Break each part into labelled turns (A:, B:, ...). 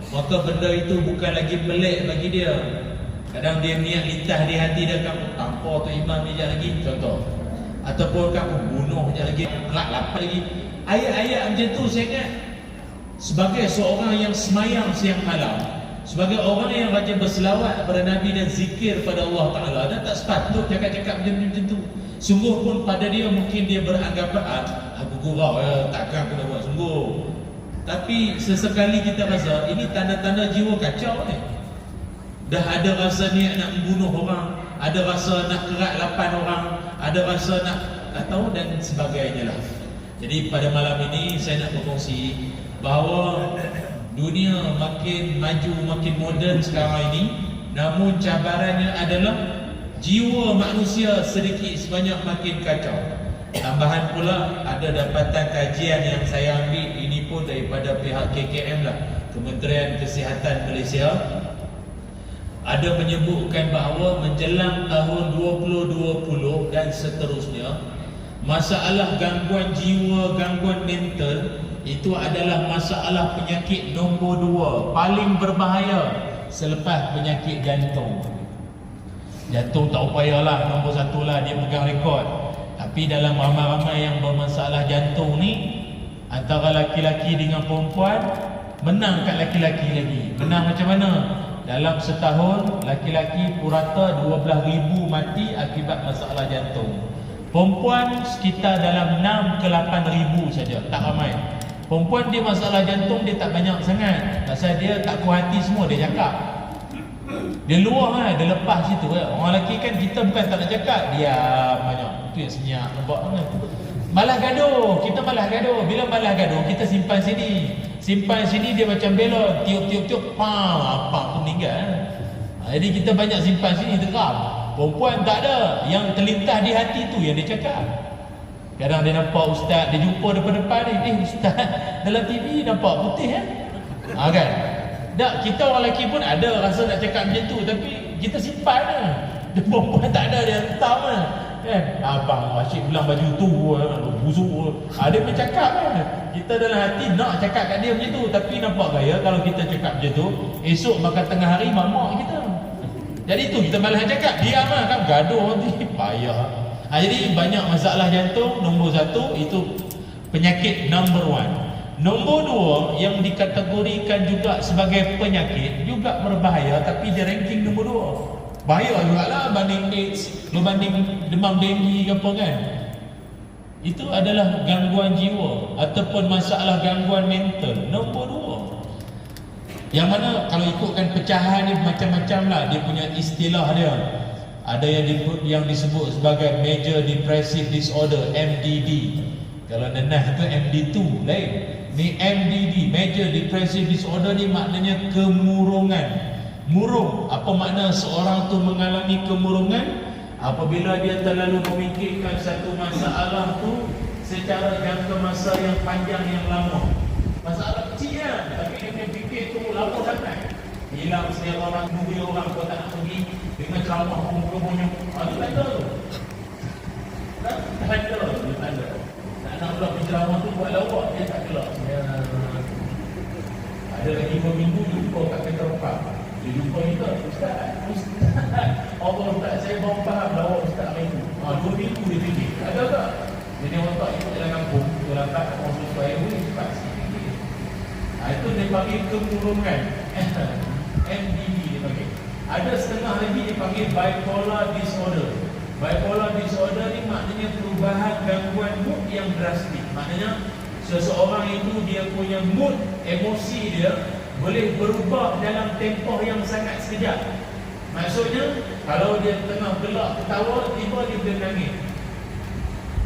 A: maka benda itu bukan lagi pelik bagi dia. Kadang dia niat lintas di hati dia, kamu tampar tu imam ni sekejap lagi, contoh. Ataupun kamu bunuh sekejap lagi, kelak lapar lagi. Ayat-ayat macam tu saya ingat, sebagai seorang yang semayang siang malam, sebagai orang yang rajin berselawat kepada Nabi dan zikir pada Allah Ta'ala, dan tak sepatut cakap-cakap macam tu. Sungguh pun pada dia mungkin dia beranggapan, aku gurau ya, takkan aku nak buat sungguh. Tapi sesekali kita rasa ini tanda-tanda jiwa kacau ni. Dah ada rasa niat nak membunuh orang, ada rasa nak kerat lapan orang, ada rasa nak tak tahu dan sebagainya lah. Jadi pada malam ini saya nak berkongsi bahawa dunia makin maju, makin moden sekarang ini, namun cabarannya adalah jiwa manusia sedikit sebanyak makin kacau. Tambahan pula ada dapatan kajian yang saya ambil, ini pun daripada pihak KKM lah, Kementerian Kesihatan Malaysia, ada menyebutkan bahawa menjelang tahun 2020 dan seterusnya, masalah gangguan jiwa, gangguan mental itu adalah masalah penyakit nombor 2 paling berbahaya selepas penyakit jantung. Jantung tak payahlah, nombor 1 lah, dia pegang rekod. Tapi dalam ramai-ramai yang bermasalah jantung ni, antara laki-laki dengan perempuan, menang kat laki-laki lagi. Menang macam mana? Dalam setahun, laki-laki purata 12,000 mati akibat masalah jantung. Perempuan sekitar dalam 6 ke 8,000 saja, tak ramai. Perempuan dia masalah jantung dia tak banyak sangat, pasal dia tak puas hati semua dia cakap. Dia luah lah, dia lepas situ lah. Orang lelaki kan kita bukan tak nak cakap, diam banyak. Itu yang senyap, nampak kan? Malah gaduh, kita malah gaduh. Bila malah gaduh, kita simpan sini. Simpan sini dia macam belon, tiup-tiup-tiup, apa tu meninggal. Jadi kita banyak simpan sini, teram. Perempuan tak ada, yang terlintas di hati tu yang dia cakap. Kadang dia nampak ustaz, dia jumpa depan-depan ni, ustaz dalam TV nampak putih kan? Tak, kita orang lelaki pun ada rasa nak cakap macam tu, tapi kita simpan lah. Dia perempuan tak ada, dia hentam lah kan? Abang asyik bilang baju tu busuk, dia bercakap kan? Kita dalam hati nak cakap kat dia macam tu, tapi nampak gaya kalau kita cakap macam tu, esok makan tengah hari mamak kita. Jadi tu kita malah cakap, diam lah kan, gaduh nanti, payah. Jadi banyak masalah jantung. Nombor 1 itu penyakit number 1. Nombor 2 yang dikategorikan juga sebagai penyakit, juga berbahaya, tapi dia ranking nombor 2. Bahaya juga lah banding AIDS, berbanding demam denggi ke apa kan. Itu adalah gangguan jiwa ataupun masalah gangguan mental nombor 2. Yang mana kalau ikutkan pecahan ni macam-macam lah, dia punya istilah dia. Ada yang disebut sebagai Major Depressive Disorder, MDD. Kalau nenah tu MD2 lain. Ni MDD, Major Depressive Disorder ni maknanya kemurungan. Murung, apa makna seorang tu mengalami kemurungan? Apabila dia terlalu memikirkan satu masalah tu secara jangka masa yang panjang, yang lama. Masalah kecil kan, tapi dia fikir tu lama sangat. Hilang selera orang, nuri orang, kau tak nak pergi dengan ceramah muka-muka. Itu tanda tu. Tanda, dia tanda. Tak nak pula penceramah tu buat lawak, dia tak gelap. Ada lagi 2 minggu jumpa kat Petropak. Dia jumpa kita, ustaz, Allah ustaz, saya baru faham lawak ustaz hari tu. 2 minggu dia fikir, ada tak? Jadi orang tak ikut jalan kampung, dia langkah orang susu air boleh cepat sikit. Itu dia panggil kemurungan. MDD dia panggil. Ada setengah lagi dia panggil bipolar disorder. Bipolar disorder ni maknanya perubahan gangguan mood yang drastik. Maknanya seseorang itu dia punya mood, emosi dia boleh berubah dalam tempoh yang sangat sekejap. Maksudnya kalau dia tengah gelak ketawa, tiba dia boleh menangis.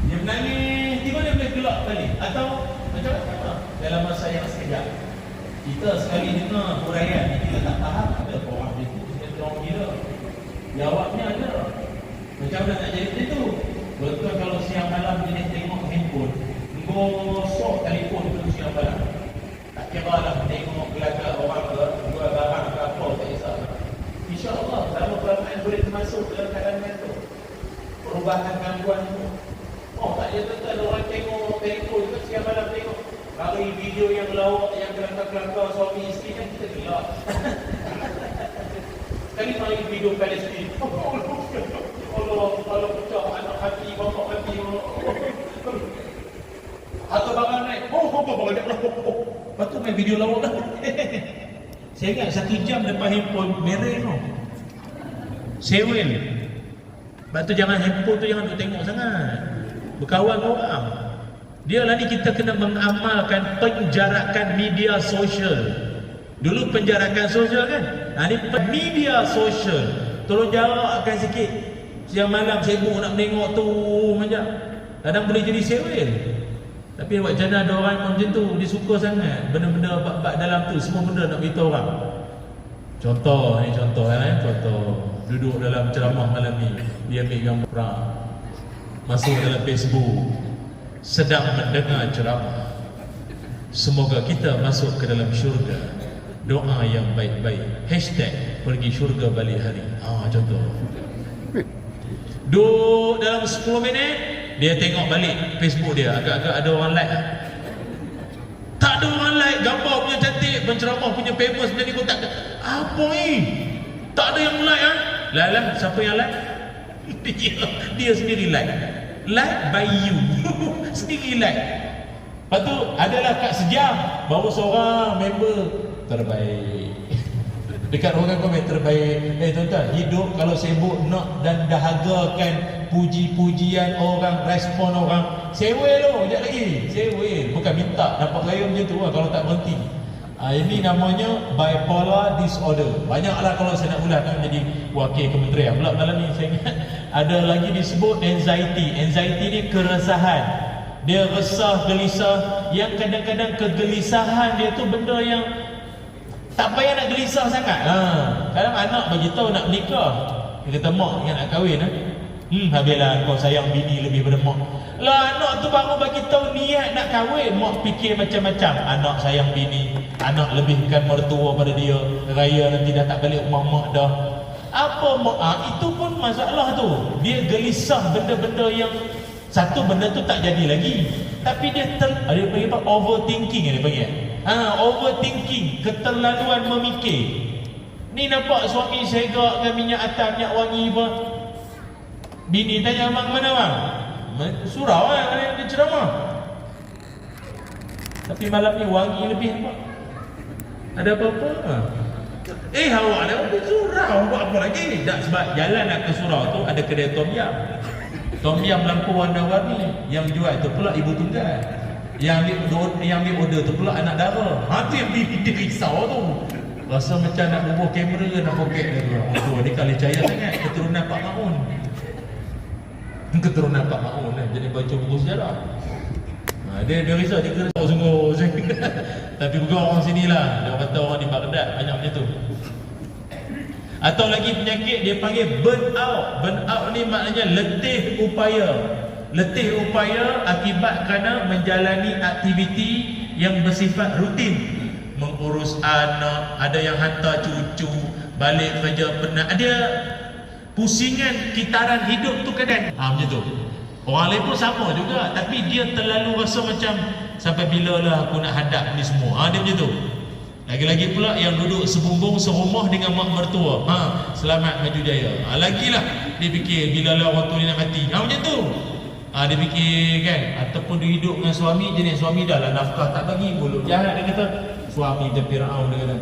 A: Dia menangis, tiba dia boleh gelak balik. Atau macam-macam dalam masa yang sekejap. Kita sekali dengar huraian ni, kita tak faham ada orang itu, kita orang gila. Jawabnya ada. Macam mana nak jadi macam tu? Betul kalau siang malam jenis tengok handphone, gosok telefon tu siang malam. Tak kira lah tengok gelagak orang ke, jual barang ke apa, tak kisah. InsyaAllah lama-kelamaan boleh termasuk dalam keadaan mental. Perubahan gangguan tu. Oh tak ada betul ada orang tengok telefon ke siang malam tengok. Hari video yang lawak, yang kelakar-kelakar suami isteri Palestin kan kita gelak. Sekali main video Palestin, Allah pecah anak hati, bapak hati. Harga barang naik, barang naik. Lepas tu main video lawak dah. Saya ingat 1 jam depan handphone mereng tau. Sewel. Lepas tu jangan handphone tu jangan duk tengok sangat. Berkawan orang. Dia lah ni kita kena mengamalkan penjarakan media sosial. Dulu penjarakan sosial kan? Ni media sosial. Tolong jarakkan sikit. Siang malam sibuk nak menengok tu macam. Kadang boleh jadi sewel. Tapi buat macam ada orang macam tu, dia suka sangat benda-benda bab-bab dalam tu, semua benda nak beritahu orang. Contoh duduk dalam ceramah malam ni, dia ambil gambar perang, masuk dalam Facebook, sedang mendengar ceramah. Semoga kita masuk ke dalam syurga. Doa yang baik-baik. #pergi syurga balik hari. Contoh. Duduk dalam 10 minit, dia tengok balik Facebook dia, agak-agak ada orang like. Tak ada orang like, gambar punya cantik, penceramah punya famous macam ni pun tak ada. Apa ni? Tak ada yang like Lah, siapa yang like? Dia sendiri like. Like by you. Sendiri like. Lepas tu adalah kat sejam baru seorang member terbaik. Dekat orang komen terbaik. Tuan-tuan, hidup kalau sibuk nak dan dahagakan puji-pujian orang, respon orang, sewel tu, sekejap lagi, sewel. Bukan minta, dapat raya macam tu lah kalau tak berhenti. Ini namanya bipolar disorder. Banyaklah kalau saya nak ulas nak jadi wakil kementerian. Pula dalam ni saya ingat ada lagi disebut anxiety. Anxiety ni keresahan. Dia resah, gelisah. Yang kadang-kadang kegelisahan dia tu benda yang tak payah nak gelisah sangat. Kadang anak bagi tahu nak menikah, dia kata mak ingat nak kahwin. Habislah kau sayang bini lebih pada mak. Lah anak tu baru bagi tahu niat nak kahwin, mak fikir macam-macam. Anak sayang bini, anak lebihkan mertua pada dia. Raya nanti dah tak balik rumah mak dah. Apa mak? Itu pun masalah tu. Dia gelisah benda-benda yang satu benda tu tak jadi lagi. Tapi dia dia panggil apa? Overthinking dia panggil. Overthinking, keterlaluan memikir. Ni nampak suami segakkan minyak atas, minyak wangi apa. Bini tanya abang mana bang? Surau dia ceramah. Tapi malam ni wangi lebih apa? Ada apa-apa? Awak ada apa surau? Buat apa lagi? Tak, sebab jalan nak ke surau tu ada kedai tom yam. Tom yam lampu warna-warni. Yang jual tu pula ibu tunggal. Yang ambil order tu pula anak dara. Tu yang dia risau tu. Rasa macam nak bubuh kamera, nak poket dia tu. Ni kali cahaya sangat. Keturunan Pak Ma'un. Keturunan Pak Ma'un jadi baca buku sejarah. Dia risau, dia kena sungguh. Tapi bukan orang sini lah. Dia kata orang di Baghdad banyak macam tu. Atau lagi penyakit dia panggil burnout. Burnout ni maknanya letih upaya. Letih upaya akibat kerana menjalani aktiviti yang bersifat rutin. Mengurus anak, ada yang hantar cucu, balik kerja penat. Ada pusingan kitaran hidup tu kadang. Macam tu. Orang lain pun sama juga, tapi dia terlalu rasa macam sampai bila lah aku nak hadap ni semua. Dia macam tu. Lagi-lagi pula yang duduk sebumbung serumah dengan mak mertua. Selamat maju jaya. Lagilah dia fikir bila lah orang tu ni nak mati. Macam tu. Dia fikir kan. Ataupun dia hidup dengan suami, jenis suami dah lah nafkah tak bagi, mulut jahat. Dia kata suami macam Fir'aun, dia kata.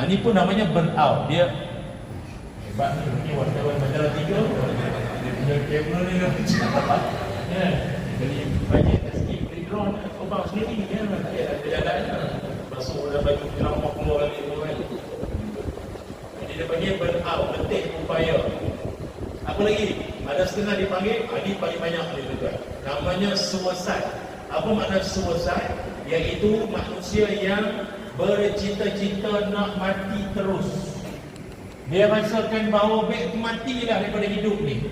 A: Ni pun namanya burnout. Dia hebat ni wartawan majalah 3. Dia punya kamera ni lah. Beli banyak sikit, beli drone, obang sendiri kan. Tak payah ada jalan. Masuk dalam baju ceramah keluar balik tu kan. Jadi dia panggil burnout, letih upaya. Apa lagi? Ada setengah dipanggil, ini paling banyak ni tuan. Namanya suicide. Apa makna suicide? Iaitu manusia yang bercita-cita nak mati terus. Dia rasakan bahawa baik matilah daripada hidup ni.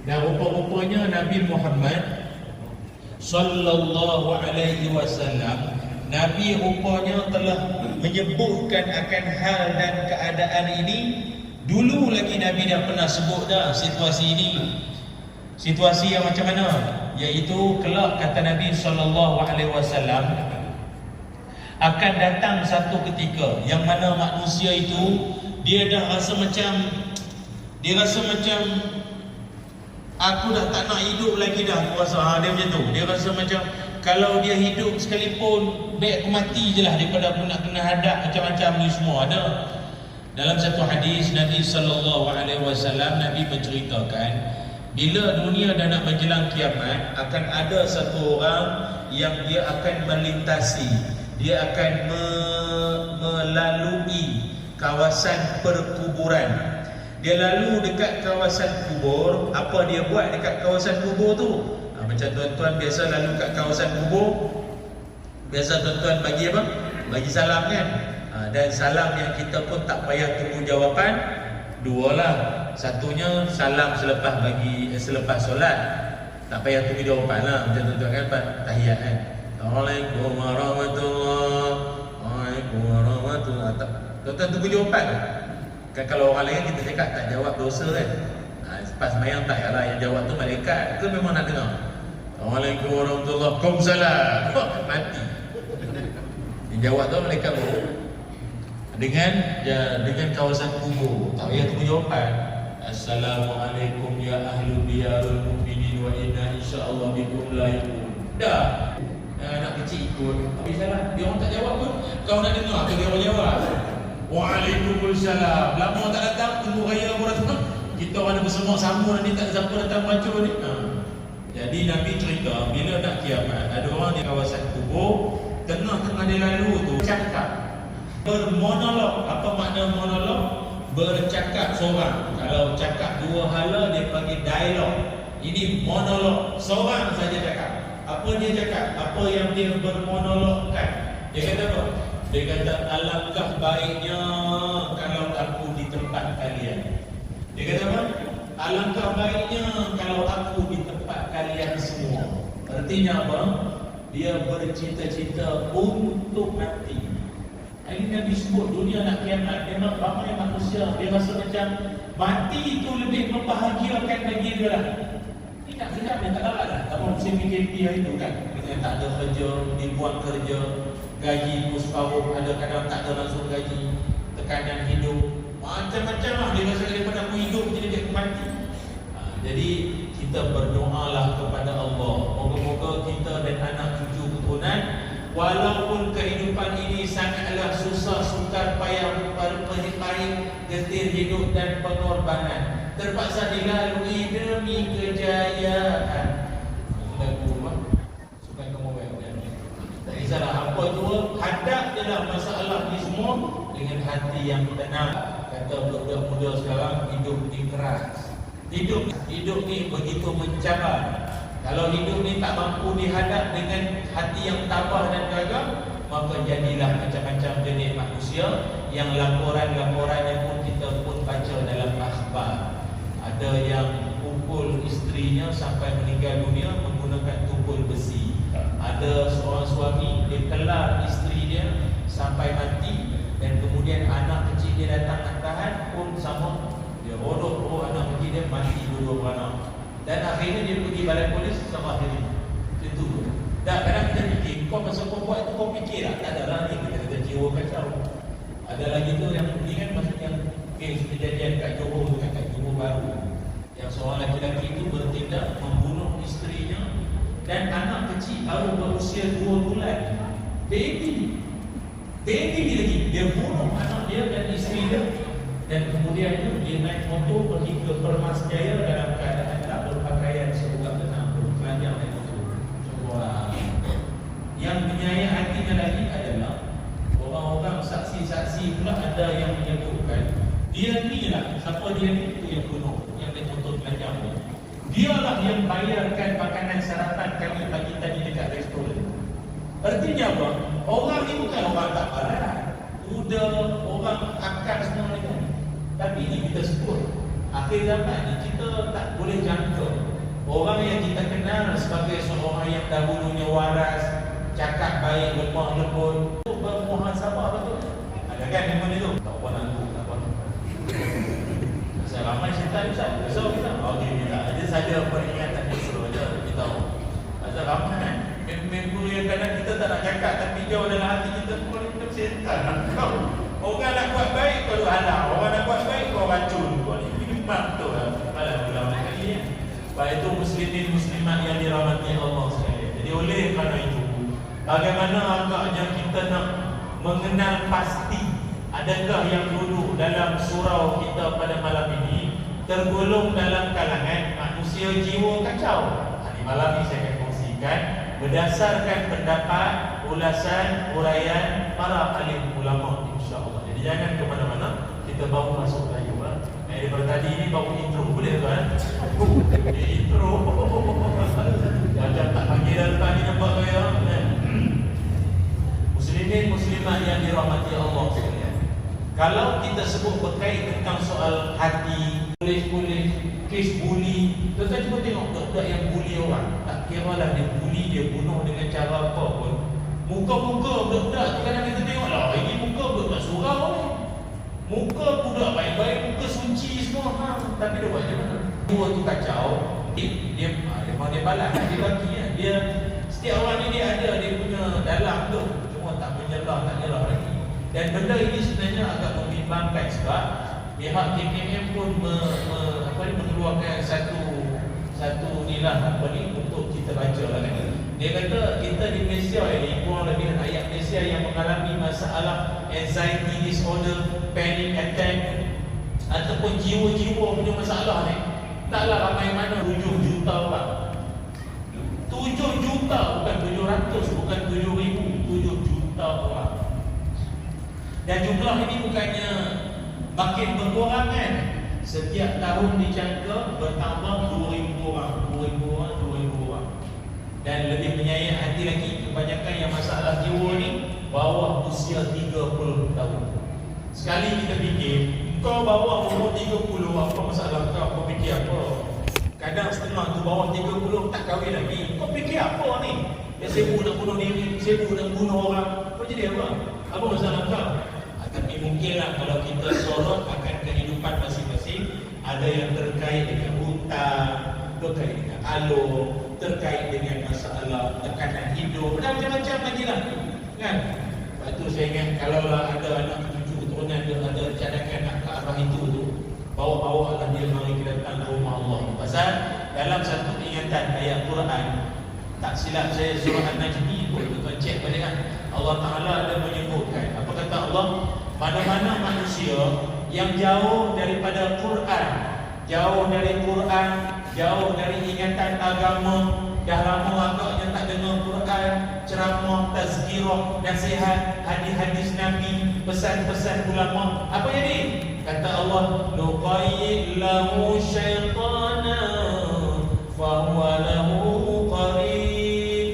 A: Dan rupa-rupanya Nabi Muhammad sallallahu alaihi wasallam, Nabi rupanya telah menyebutkan akan hal dan keadaan ini. Dulu lagi Nabi dah pernah sebut dah situasi ini. Situasi yang macam mana? Iaitu kelak kata Nabi sallallahu alaihi wasallam, Akan datang satu ketika yang mana manusia itu dia dah rasa macam aku dah tak nak hidup lagi dah. Aku rasa dia macam tu. Dia rasa macam kalau dia hidup sekalipun baik aku mati je lah daripada aku nak kena hadap macam-macam ni semua. Ada dalam satu hadis Nabi SAW, Nabi menceritakan bila dunia dah nak menjelang kiamat, akan ada satu orang yang dia akan melintasi, dia akan melalui kawasan perkuburan. Dia lalu dekat kawasan kubur. Apa dia buat dekat kawasan kubur tu? Macam tuan-tuan biasa lalu kat kawasan kubur, biasa tuan-tuan bagi apa? Bagi salam kan? Dan salam yang kita pun tak payah tunggu jawapan, dua lah. Satunya salam selepas solat, tak payah tunggu jawapan lah. Macam tuan-tuan kan tahiyat kan? Assalamualaikum warahmatullahi wabarakatuh. Tuan-tuan tunggu jawapan kan? Kalau orang lain kita cakap tak jawab dosa kan? Pas semayang tak yalah, yang jawab tu malaikat. Itu memang nak dengar. Assalamualaikum warahmatullahi wabarakatuh. Waalaikumsalam. Mati. Yang jawab tu malaikat baru. Dengan kawasan kubur, tak payah tunggu jawapan. Assalamualaikum ya ahlu diyarul mu'minin wa inna insyaallah bikum lahiqun. Dah. Anak kecil ikut. Habis salah. Dia orang tak jawab pun kau nak dengar ke dia orang jawab. Waalaikumsalam. Lama tak datang, tunggu raya pun datang. Kita orang bersemua sama nanti tak siapa datang baca ni. Jadi Nabi cerita bila nak kiamat, ada orang di kawasan kubur, tengah-tengah dia lalu tu cakap, bermonolog. Apa makna monolog? Bercakap seorang. Kalau cakap dua hala dia panggil dialog. Ini monolog, seorang saja cakap. Apa dia cakap? Apa yang dia bermonologkan? Dia kata apa? Dia kata alangkah baiknya kalau aku di tempat kalian. Dia kata apa? Alangkah baiknya kalau aku di tempat kalian semua. Artinya apa? Dia bercita-cita untuk mati. Ini Nabi sebut dunia nak kiamat, memang ramai manusia dia rasa macam mati itu lebih membahagiakan bagi dia lah. Ini tak sedap, dia tak larat lah. Apa musim PKP hari itu kan, kita tak ada kerja, dibuang kerja, gaji pun separuh, ada kadang tak ada langsung gaji, tekanan hidup, macam-macam lah. Dia rasa daripada aku hidup jadi dia mati. Jadi kita berdoalah kepada Allah, moga-moga kita dan anak cucu keturunan, walaupun kehidupan ini sangatlah susah, sukar, payah, pahit, getir hidup dan pengorbanan, terpaksa dilalui demi kejayaan. Suka kamu bayar. Tak kisahlah apa tu, hadap dalam masalah ni semua dengan hati yang tenang. Kata budak muda sekarang, hidup ni keras. Hidup ni begitu mencabar. Kalau hidup ni tak mampu dihadap dengan hati yang tabah dan gagah, maka jadilah macam-macam jenis manusia yang laporan-laporannya pun kita pun baca dalam akhbar. Ada yang pukul isterinya sampai meninggal dunia menggunakan tumpul besi. Ada seorang suami dia kelar isteri dia sampai mati, dan kemudian anak kecil dia datang nak tahan pun sama, dia rodok anak kecil dia mati dua-dua beranak. Dan akhirnya dia pergi balai polis sama akhirnya. Itu. Dan kadang kita fikir, kau masa kau buat itu kau fikir tak? Tak ada lah ni, kita kata jiwa kacau. Ada lagi tu yang ni kan masa yang kes kejadian kat Johor tu kan, kat Johor Baru, yang seorang lelaki itu bertindak membunuh isterinya dan anak kecil baru berusia 2 bulan. Baby lagi. Dia bunuh anak dia dan isteri dia. Dan kemudian itu dia naik motor pergi ke Permas Jaya dalam keadaan tak berpakaian, sebuah tenang, berkelanjang naik motor. Wah. Yang menyayat hatinya lagi adalah orang-orang saksi-saksi pula ada yang menyebutkan dia ni lah, siapa dia ni, itu yang bunuh, yang naik motor kelanjang tu. Dialah yang bayarkan makanan sarapan kami pagi tadi dekat restoran. Artinya apa? Orang ni bukan orang tak parah, muda, orang akal semua ni kan. Tapi ini kita sebut akhir zaman ni kita tak boleh jangka orang yang kita kenal sebagai seorang yang dahulunya waras, cakap baik, lemah lembut, bermuhasabah betul. Ada kan memang itu? Tak apa nanggu, tak apa. Pasal ramai syaitan Ustaz. So kita okey kita ada saja peringatan disuruh aja kita tahu. Pasal ramai member yang kadang kita kita tak nak cakap, tapi jauh dalam hati kita pun kita setan. Orang nak buat baik kau halang, orang nak buat baik kau racun. Kau ni memang betul lah. Kalau ulama kali ya. Baik itu muslimin muslimat yang dirahmati Allah sekalian. Jadi oleh kerana itu, bagaimana agaknya kita nak mengenal pasti adakah yang duduk dalam surau kita pada malam ini tergolong dalam kalangan manusia jiwa kacau. Hari malam ini saya akan kongsikan berdasarkan pendapat, ulasan, uraian para alim ulama, insya-Allah. Jadi jangan ke mana-mana, kita baru masuk lagi. Daripada tadi ini baru intro, boleh tuan? Intro. Macam tak panggil dah lepas ni nampak saya. Muslimin muslimat yang dirahmati Allah sekalian. Kalau kita sebut berkait tentang soal hati, boleh kes bully, tuan-tuan cuba tengok budak-budak yang bully orang. Tak kira lah dia bully, dia bunuh dengan cara apa pun. Muka-muka budak-budak tu kadang kita tengok lah, ini muka budak surau ni. Muka budak baik-baik, muka suci semua, tapi dia buat macam mana? Dua tu kacau, dia memang dia balas, dia bagi kan. Dia setiap orang ni dia ada dia punya dalam tu, cuma tak menyelah, tak nyelah lagi. Dan benda ini sebenarnya agak membimbangkan sebab pihak KKM pun mengeluarkan satu nilah untuk kita baca lah kan. Dia kata kita di Malaysia ini kurang lebih rakyat Malaysia yang mengalami masalah anxiety disorder, panic attack ataupun jiwa-jiwa punya masalah ni taklah ramai mana 7 juta orang. 7 juta, bukan 700, bukan 7,000, 7 juta orang. Dan jumlah ini bukannya makin berkurang kan. Setiap tahun dijangka bertambah 2,000 orang. Dan lebih menyayat hati lagi, kebanyakan yang masalah jiwa ni bawah usia 30 tahun. Sekali kita fikir, kau bawah umur 30, apa masalah kau? Kau fikir apa? Kadang setengah tu bawah 30 tak kahwin lagi. Kau fikir apa ni? Dia sibuk nak bunuh diri, sibuk nak bunuh orang. Kau jadi apa? Apa masalah kau? Tapi mungkinlah kalau kita sorot akan kehidupan masing-masing, ada yang terkait dengan hutang, terkait dengan alur, terkait dengan masalah tekanan hidup, dan macam-macam lagi lah kan. Lepas tu saya ingat kalau lah ada anak cucu keturunan dia ada cadangkan nak ke arah itu tu, bawa-bawa lah dia mari kita datang ke rumah Allah. Pasal dalam satu ingatan ayat Quran, tak silap saya surah An-Najmi pun tuan cek balik kan, Allah Ta'ala ada menyebutkan, apa kata Allah, mana-mana manusia yang jauh daripada Quran, jauh dari Quran, jauh dari ingatan agama, dah lama agaknya tak dengar Quran, ceramah, tazkirah, nasihat, hadis-hadis Nabi, pesan-pesan ulama. Apa jadi? Kata Allah, nuqayyid lahu syaitana fahuwa lahu qarin.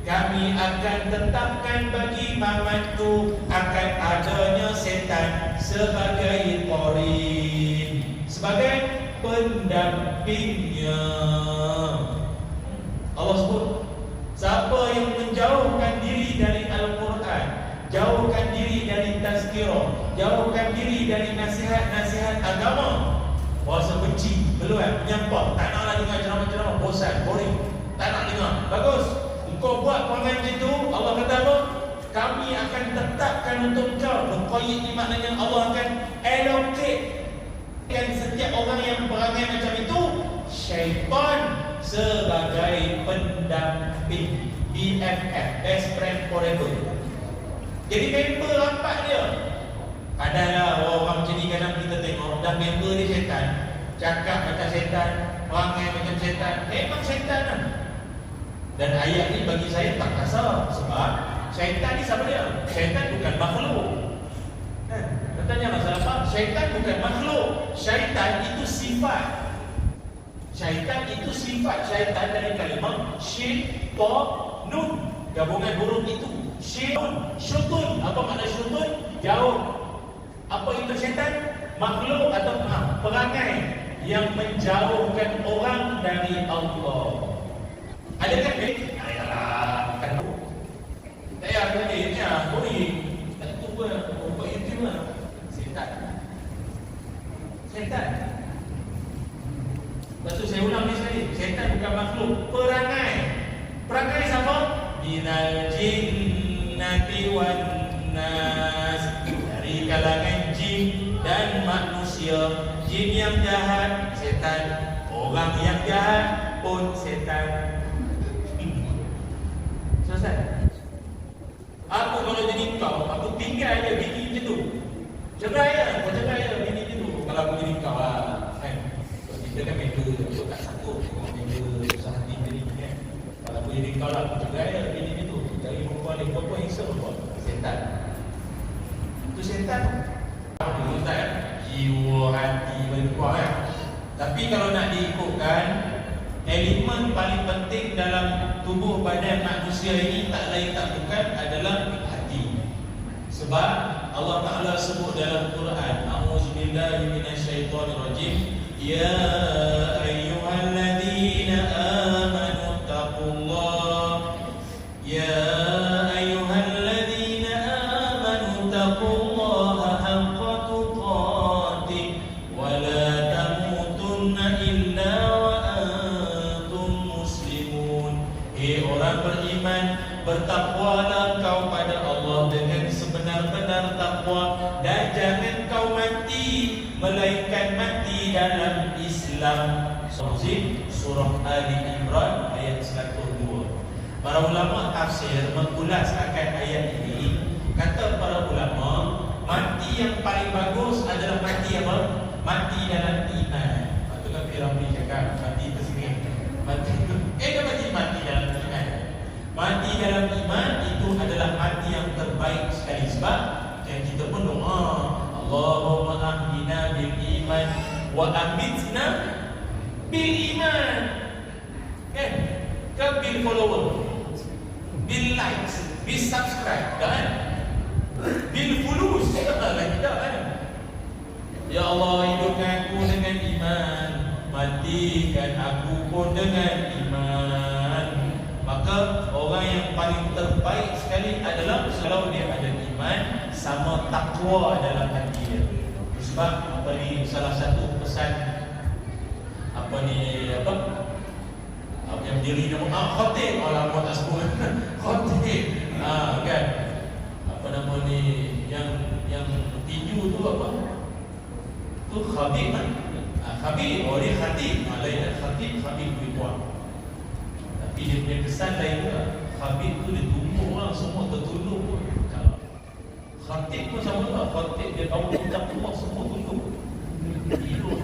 A: Kami akan tetapkan bagi Muhammad tu akan adanya setan sebagai qarin, sebagai pendampingnya. Allah sebut, siapa yang menjauhkan diri dari Al-Quran, jauhkan diri dari tazkirah, jauhkan diri dari nasihat-nasihat agama, rasa benci, keluar, menyampah, tak naklah dengar ceramah-ceramah, bosan, boring, tak nak dengar. Bagus, engkau buat perangai macam itu, Allah kata apa? Kami akan tetapkan untuk kau. Muqayyid ni maknanya Allah akan allocate kan setiap orang yang perangai macam itu, syaitan sebagai pendamping, BFF, best friend forever. Jadi member rapat dia. Adalah orang macam ni kadang kita tengok, dah member dia syaitan, cakap macam syaitan, perangai macam syaitan, memang syaitan lah. Dan ayat ni bagi saya tak kasar, sebab syaitan ni siapa dia? Syaitan bukan makhluk kan? Tanya masalah apa? Syaitan bukan makhluk. Syaitan itu sifat. Syaitan itu sifat. Syaitan dari kalimah syaitanun, gabungan huruf itu. Syaitan, syutun. Apa makna syutun? Jauh. Apa itu syaitan? Makhluk atau perangai yang menjauhkan orang dari Allah. Adakah ini? Ayalah, kan. Saya ada ni, boleh. Tak tu pun, buat YouTube lah. Syaitan. Lepas tu saya ulang ni sekali, syaitan bukan makhluk, perangai. Perangai siapa? Minal jin wan nas, dari kalangan jin dan manusia. Jin yang jahat setan, orang yang jahat pun setan. Selesai. Aku kalau jadi kau, aku tinggal je bini macam tu. Cerai lah, kau cerai lah bini macam tu. Kalau aku jadi kau lah, kan? Kita kan member je, aku tak sanggup member susah hati jadi kan. Kalau aku jadi kau lah, aku cerai lah bini macam tu. Dari perempuan yang perempuan, setan. Itu setan. Itu tak kan? Jiwa, hati, berkuah kan? Tapi kalau nak diikutkan, elemen paling penting dalam tubuh badan manusia ini tak lain tak bukan adalah hati. Sebab Allah Ta'ala sebut dalam Quran, A'udzubillahi minasyaitonirrajim, Ya ayyuhalladzina amanu taqullah, Ya ayyuhalladzina amanu taqullaha haqqa tuqatih wa la tamutunna illa wa antum muslimun. Hei orang beriman, bertakwalah kau pada Allah dengan sebenar-benar takwa, dan jangan kau mati melainkan mati dalam Islam. Surah Ali Imran ayat 102. Para ulama tafsir mengulas akan ayat ini. Kata para ulama, mati yang paling bagus adalah mati apa? Mati dalam iman. Itu kan Firauni cakap, mati tersinggung. Mati itu, mati dalam iman. Mati dalam iman itu adalah mati yang terbaik sekali. Sebab yang kita pun doa, Allahumma ahdina bil iman wa amitna bil iman. Kan? Ke bil follower, bil likes, bil subscribe, kan? Bil fulus, lagi tak kan? Ya Allah, hidupkan aku dengan iman, matikan aku pun dengan iman. Maka orang yang paling terbaik sekali adalah kalau dia ada iman sama takwa dalam hati dia. Sebab apa ni, salah satu pesan apa yang diri nama khatib, alamat tak sebut khatib, kan, apa nama ni, yang tinju tu apa tu, khabib kan, khabib, oh dia khatib, lain khatib lebih kuat. Tapi dia punya kesan lain juga. Khabib tu dia tunggu orang semua tertunduk. Khatib pun sama juga. Khatib dia tahu kita semua tunduk. Hidup.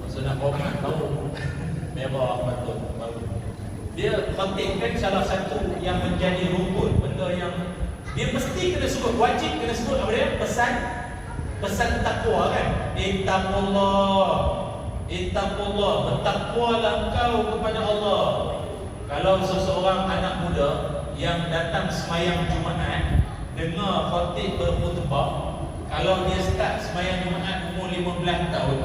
A: Masa nak hormat tahu merah betul. Dia khatib kan salah satu yang menjadi rukun, benda yang dia mesti kena sebut, wajib kena sebut apa dia? Pesan takwa kan. Ittaqullah, bertakwalah engkau kepada Allah. Kalau seseorang anak muda yang datang semayang Jumaat, dengar khatib berkhutbah, kalau dia start semayang Jumaat umur 15 tahun,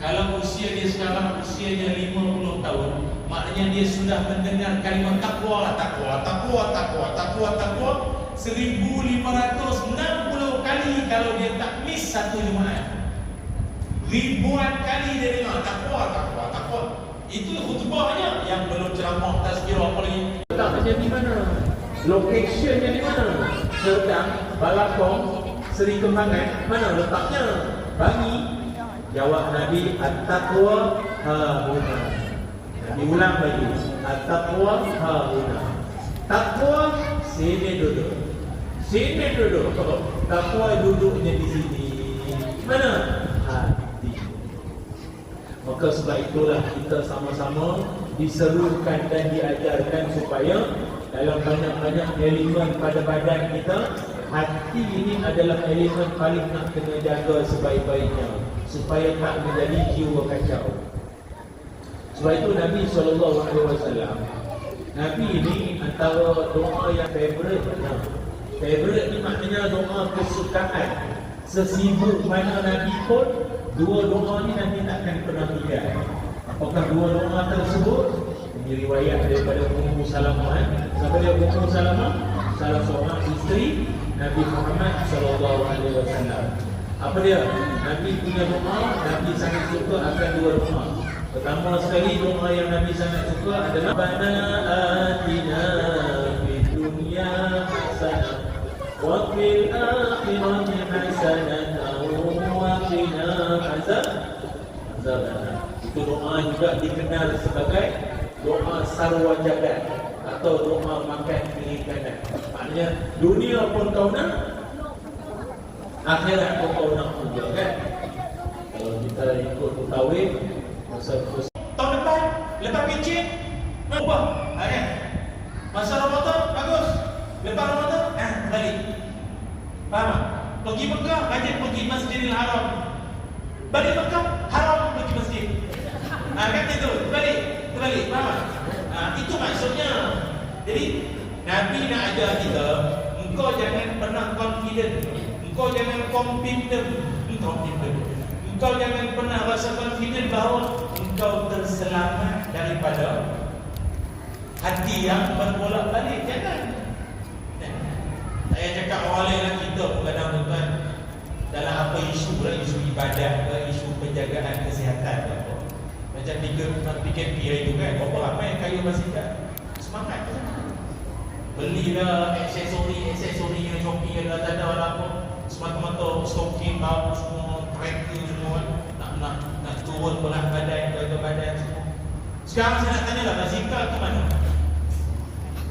A: kalau usia dia sekarang usianya 50 tahun, maknanya dia sudah mendengar kalimat takwa 1560 kali kalau dia tak miss satu Jumaat. Ribuan kali dia dengar takwa. Itu khutbahnya, yang belum ceramah tazkirah apa lagi. Letaknya di mana? Locationnya di mana? Sedang, Balakong, Seri Kembangan, mana letaknya? Bagi jawab Nabi, at-taqwa ha-huna. Nabi ulang lagi, at-taqwa ha-huna. Takwa sini duduk. Takwa duduknya di sini. Mana? Hati. Maka sebab itulah kita sama-sama diserukan dan diajarkan supaya dalam banyak-banyak elemen pada badan kita, hati ini adalah elemen paling nak kena jaga sebaik-baiknya supaya tak menjadi jiwa kacau. Sebab itu Nabi SAW, Nabi ini antara doa yang favorite. Favorite ni maknanya doa kesukaan. Sesibuk mana Nabi pun, dua doa ni Nabi takkan pernah tinggal. Apakah dua doa tersebut? Ini riwayat daripada Ummu Salamah. Siapa dia Ummu Salamah? Salah seorang isteri Nabi Muhammad SAW. Apa dia? Nabi punya doa, Nabi sangat suka akan dua doa. Pertama sekali doa yang Nabi sangat suka adalah Rabbana atina fid dunya hasanah
B: حسنة وفي الآخرة حسنة وقنا عذاب النار. Itu doa juga dikenal sebagai doa sarwa jagat atau doa makan kiri kanan. Maknanya dunia pun kau nak, akhirat pun kau nak juga kan. Kalau kita ikut mutawif masa tahun depan, lepas pencet ubah, kan? Masa Ramadan bagus, lepas Ramadan balik. Faham tak? Pergi Mekah, rajin pergi Masjidil Haram. Balik Mekah, haram pergi masjid. Kan itu, terbalik, faham tak? Itu maksudnya. Jadi Nabi nak ajar kita, engkau jangan pernah confident, engkau jangan confident. Engkau jangan pernah rasa confident bahawa engkau terselamat daripada hati yang berbolak-balik. Jangan. Saya cakap awal lah, kita pun kadang-kadang dalam apa isu ibadat ke, isu penjagaan kesihatan ke apa. Macam PKP itu kan, berapa ramai yang kayu basikal. Semangat ke sana. Belilah aksesori yang Shopee yang tak ada apa. Semata-mata stocking baru semua, tracker semua nak turun berat badan, jaga badan semua. Sekarang saya nak tanya lah, basikal ke mana?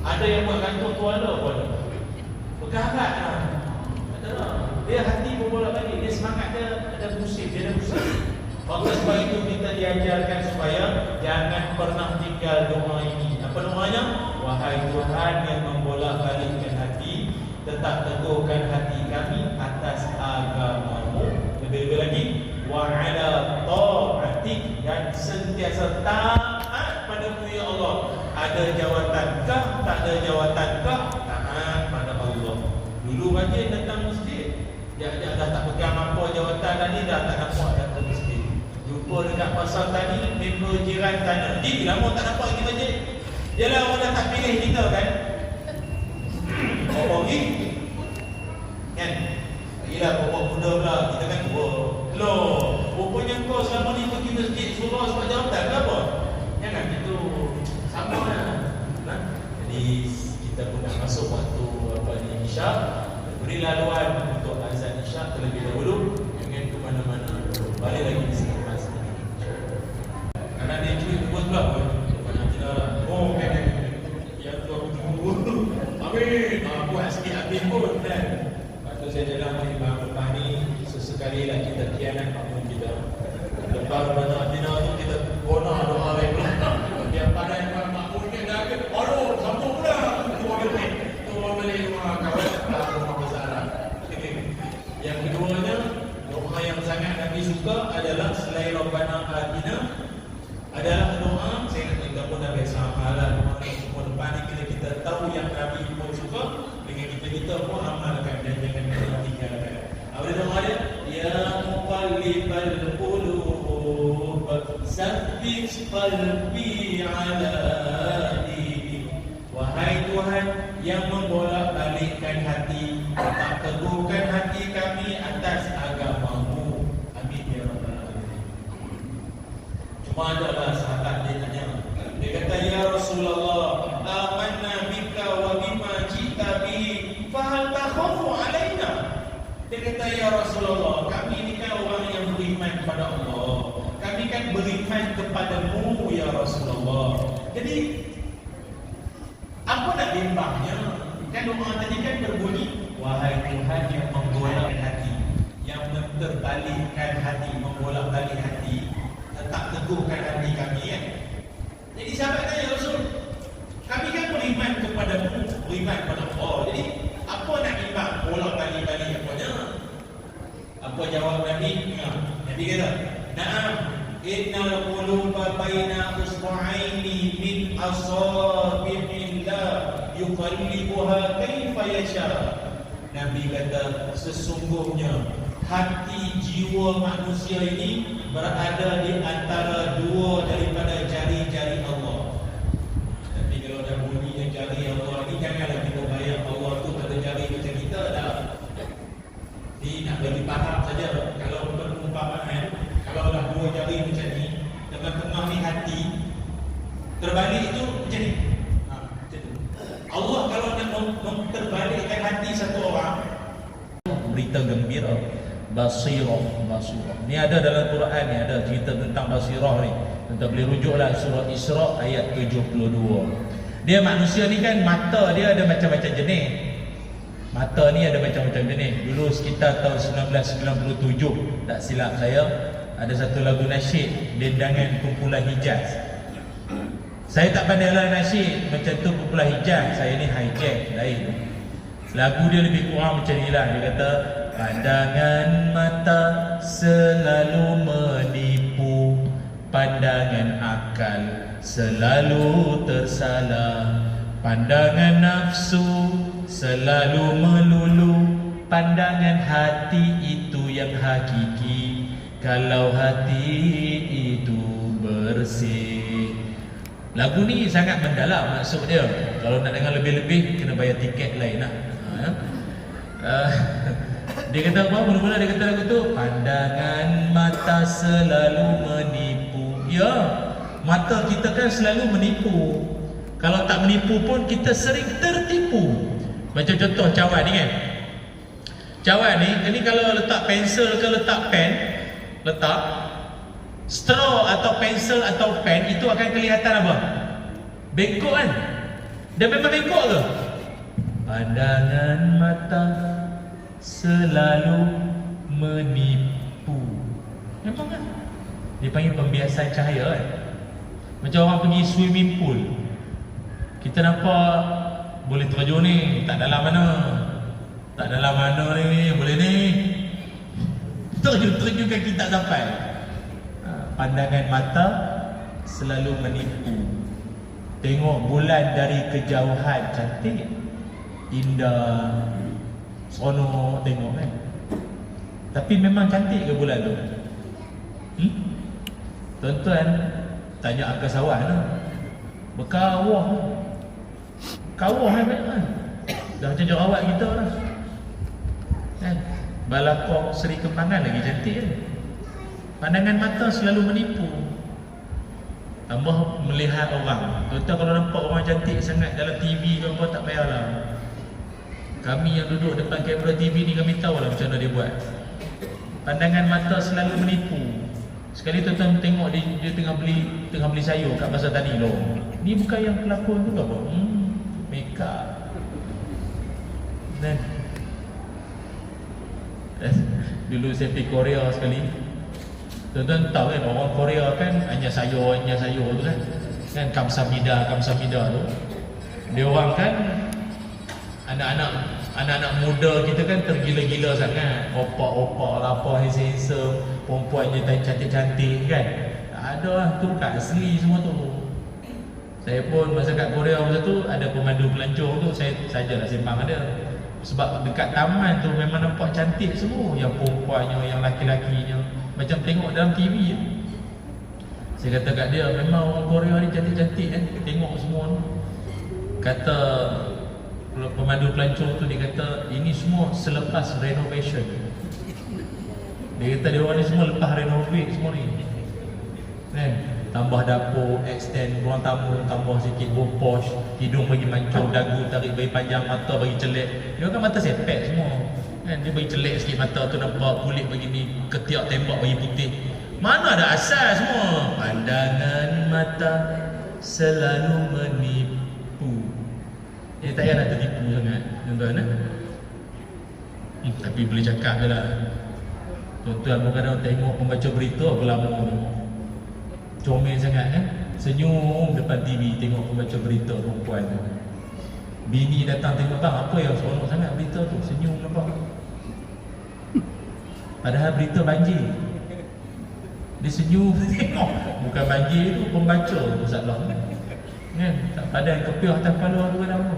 B: Ada yang buat gantung tuala pun ada. Bergarat lah. Ada lah. Dia hati berbolak-balik, dia semangat dia ada musim, dia ada musim. Maka sebab itu kita diajarkan supaya jangan pernah tinggal doa ini. Apa doanya? Wahai Tuhan yang membolak-balikkan hati, tetap teguhkan hati kami atas agama-Mu. Lebih-lebih lagi, wa ala ta'atik, dan sentiasa taat pada-Mu ya Allah. Ada jawatankah? Tak ada jawatankah? Taat pada Allah. Dulu rajin datang masjid, dia dah tak pegang apa jawatan tadi, dah tak nampak datang masjid. Jumpa dekat pasar tadi, member jiran tanya, "Ji, lama tak nampak pergi masjid?" Yalah, orang dah tak pilih kita kan. Bawa pergi kan? Yelah, bawa muda pula, kita kan tua. Loh, rupanya kau selama ni pergi masjid surau sebab jawatan ke apa? Jangan gitu. Sama lah. Jadi kita pun dah masuk waktu Isya. Beri laluan untuk azan Isya terlebih dahulu. Jangan ke mana-mana. Balik lagi di sini mas. Karena dia cuit buat pula pun. Oh, yang tu aku tunggu. Amin. Buat sikit habis pun kan. Lepas tu saya jalan Imam lepas ni, sesekali lah kita kianat makmum kita. Lepas mana Adina tu kita gona doa lain pula. Dia pandai makmumnya dah ke. Aduh, sambung pula. Turun balik rumah kawan. Rumah Bazara. Yang keduanya, doa yang sangat Nabi suka adalah selain Rabbana Atina, adalah doa, saya nak kita pun dah biasa amalan semua depan ni, kita tahu yang Nabi pun suka, dengan kita pun amalkan dan jangan kita tinggalkan. Apa doa dia? Ya muqallibal qulub sabbit qalbi ala dinik. Wahai Tuhan yang membolak-balikkan hati, tetap teguhkan hati kami atas agama-Mu. Amin ya rabbal alamin. Cuma adalah sahabat dia tanya, dia kata, ya Rasulullah, amanna bika wa bima jita bihi, fahal takhafu alaina. Dia kata, ya Rasulullah, kami ni kan orang yang beriman kepada Allah, kami kan beriman kepada-Mu ya Rasulullah. Jadi apa nak bimbangnya? Kan doa tadi kan berbunyi, wahai Tuhan yang membolakkan hati, yang menterbalikkan hati, membolak-balik hati, tetap teguhkan hati kami kan. Jadi sahabat tanya, Rasul, kami kan beriman kepada-Mu, beriman kepada Allah. Jadi apa nak bimbang? Bolak-balik apanya? Apa jawab Nabi? Nabi kata, na'am, innal quluba baina usbu'aini min asabi'illah yuqallibuha kaifa yasha. Nabi kata, sesungguhnya hati jiwa manusia ini berada di antara dua daripada jari-jari Allah. Tapi kalau dah bunyinya jari Allah ni, janganlah kita bayang Allah tu ada jari macam kita dah. Ni nak bagi faham saja. Kalau perumpamaan, kalau dah dua jari macam ni, tengah-tengah ni hati, terbalik itu macam ni. Macam tu. Allah kalau nak terbalikkan hati
A: Basirah. Ni ada dalam Quran ni, ada cerita tentang basirah ni. Kita boleh rujuklah surah Isra ayat 72. Dia manusia ni kan, mata dia ada macam-macam jenis. Mata ni ada macam-macam jenis. Dulu sekitar tahun 1997, tak silap saya, ada satu lagu nasyid Dendangan Kumpulan Hijaz. Saya tak pandai lah nasyid macam tu Kumpulan Hijaz, saya ni hijack lain. Lagu dia lebih kurang macam ni lah. Dia kata, pandangan mata selalu menipu, pandangan akal selalu tersalah, pandangan nafsu selalu melulu, pandangan hati itu yang hakiki, kalau hati itu bersih. Lagu ni sangat mendalam maksud dia. Kalau nak dengar lebih-lebih kena bayar tiket lain lah. Dia kata apa? Mula-mula dia kata lagu tu, pandangan mata selalu menipu. Ya, mata kita kan selalu menipu. Kalau tak menipu pun kita sering tertipu. Macam contoh cawan ni kan. Cawan ni kalau letak pensel ke letak pen, letak straw atau pensel atau pen, itu akan kelihatan apa? Bengkok kan? Dan memang bengkok ke? Pandangan mata selalu menipu. Memang kan? Dia panggil pembiasan cahaya kan? Macam orang pergi swimming pool, kita nampak boleh terjun ni, tak dalam mana. Tak dalam mana ni, boleh ni. Terjun kaki tak sampai. Pandangan mata selalu menipu. Tengok bulan dari kejauhan cantik, indah, seronok tengok kan. Tapi memang cantik ke bulan tu? Tuan-tuan tanya angkasawan lah. Berkawah kawah kan? Dah macam jerawat kita lah kan? Balakong Seri Kembangan lagi cantik kan? Pandangan mata selalu menipu. Tambah melihat orang. Tuan-tuan kalau nampak orang cantik sangat dalam TV ke apa, tak payahlah. Kami yang duduk depan kamera TV ni, kami tahu lah macam mana dia buat. Pandangan mata selalu menipu. Sekali tuan-tuan tengok dia tengah beli sayur kat pasar tani loh. Ni bukan yang pelakon tu ke apa? Make up. Dan dulu saya pergi Korea sekali. Tuan-tuan tahu kan, orang Korea kan hanya sayur tu kan kamsamida tu. Dia orang kan anak-anak muda kita kan tergila-gila sangat. Opak-opak lah, apa handsome, perempuannya cantik-cantik kan. Ada lah tu kat asli semua tu. Saya pun masa kat Korea masa tu ada pemandu pelancong tu, saya sajalah sembang ada. Sebab dekat taman tu memang nampak cantik semua, yang perempuannya, yang laki-lakinya, macam tengok dalam TV. Saya kata kat dia, memang orang Korea ni cantik-cantik kan, tengok semua tu. Kata pemandu pelancong tu, dia kata ini semua selepas renovation. Dia kata dia orang ni semua lepas renovate semua ni kan? Tambah dapur, extend ruang tamu, tambah sikit posh, hidung bagi mancung, dagu tarik bagi panjang, mata bagi celek. Dia kan mata sepek semua kan? Dia bagi celek sikit mata tu, nampak kulit bagi ni, ketiak tembak bagi putih. Mana ada asal semua. Pandangan mata selalu menipu. Tak payah nak tertipu sangat tuan-tuan tapi boleh cakap je lah. Tuan-tuan pun kadang tengok pembaca berita apa lama tu, comel sangat kan, senyum depan TV tengok pembaca berita perempuan tu. Bini datang tengok, bang apa yang seronok sangat berita tu, senyum nampak. Padahal berita banjir, dia senyum tengok. Bukan banjir tu, pembaca tu salah kan? Tak padan kepiah atas kepala tu kadang tu.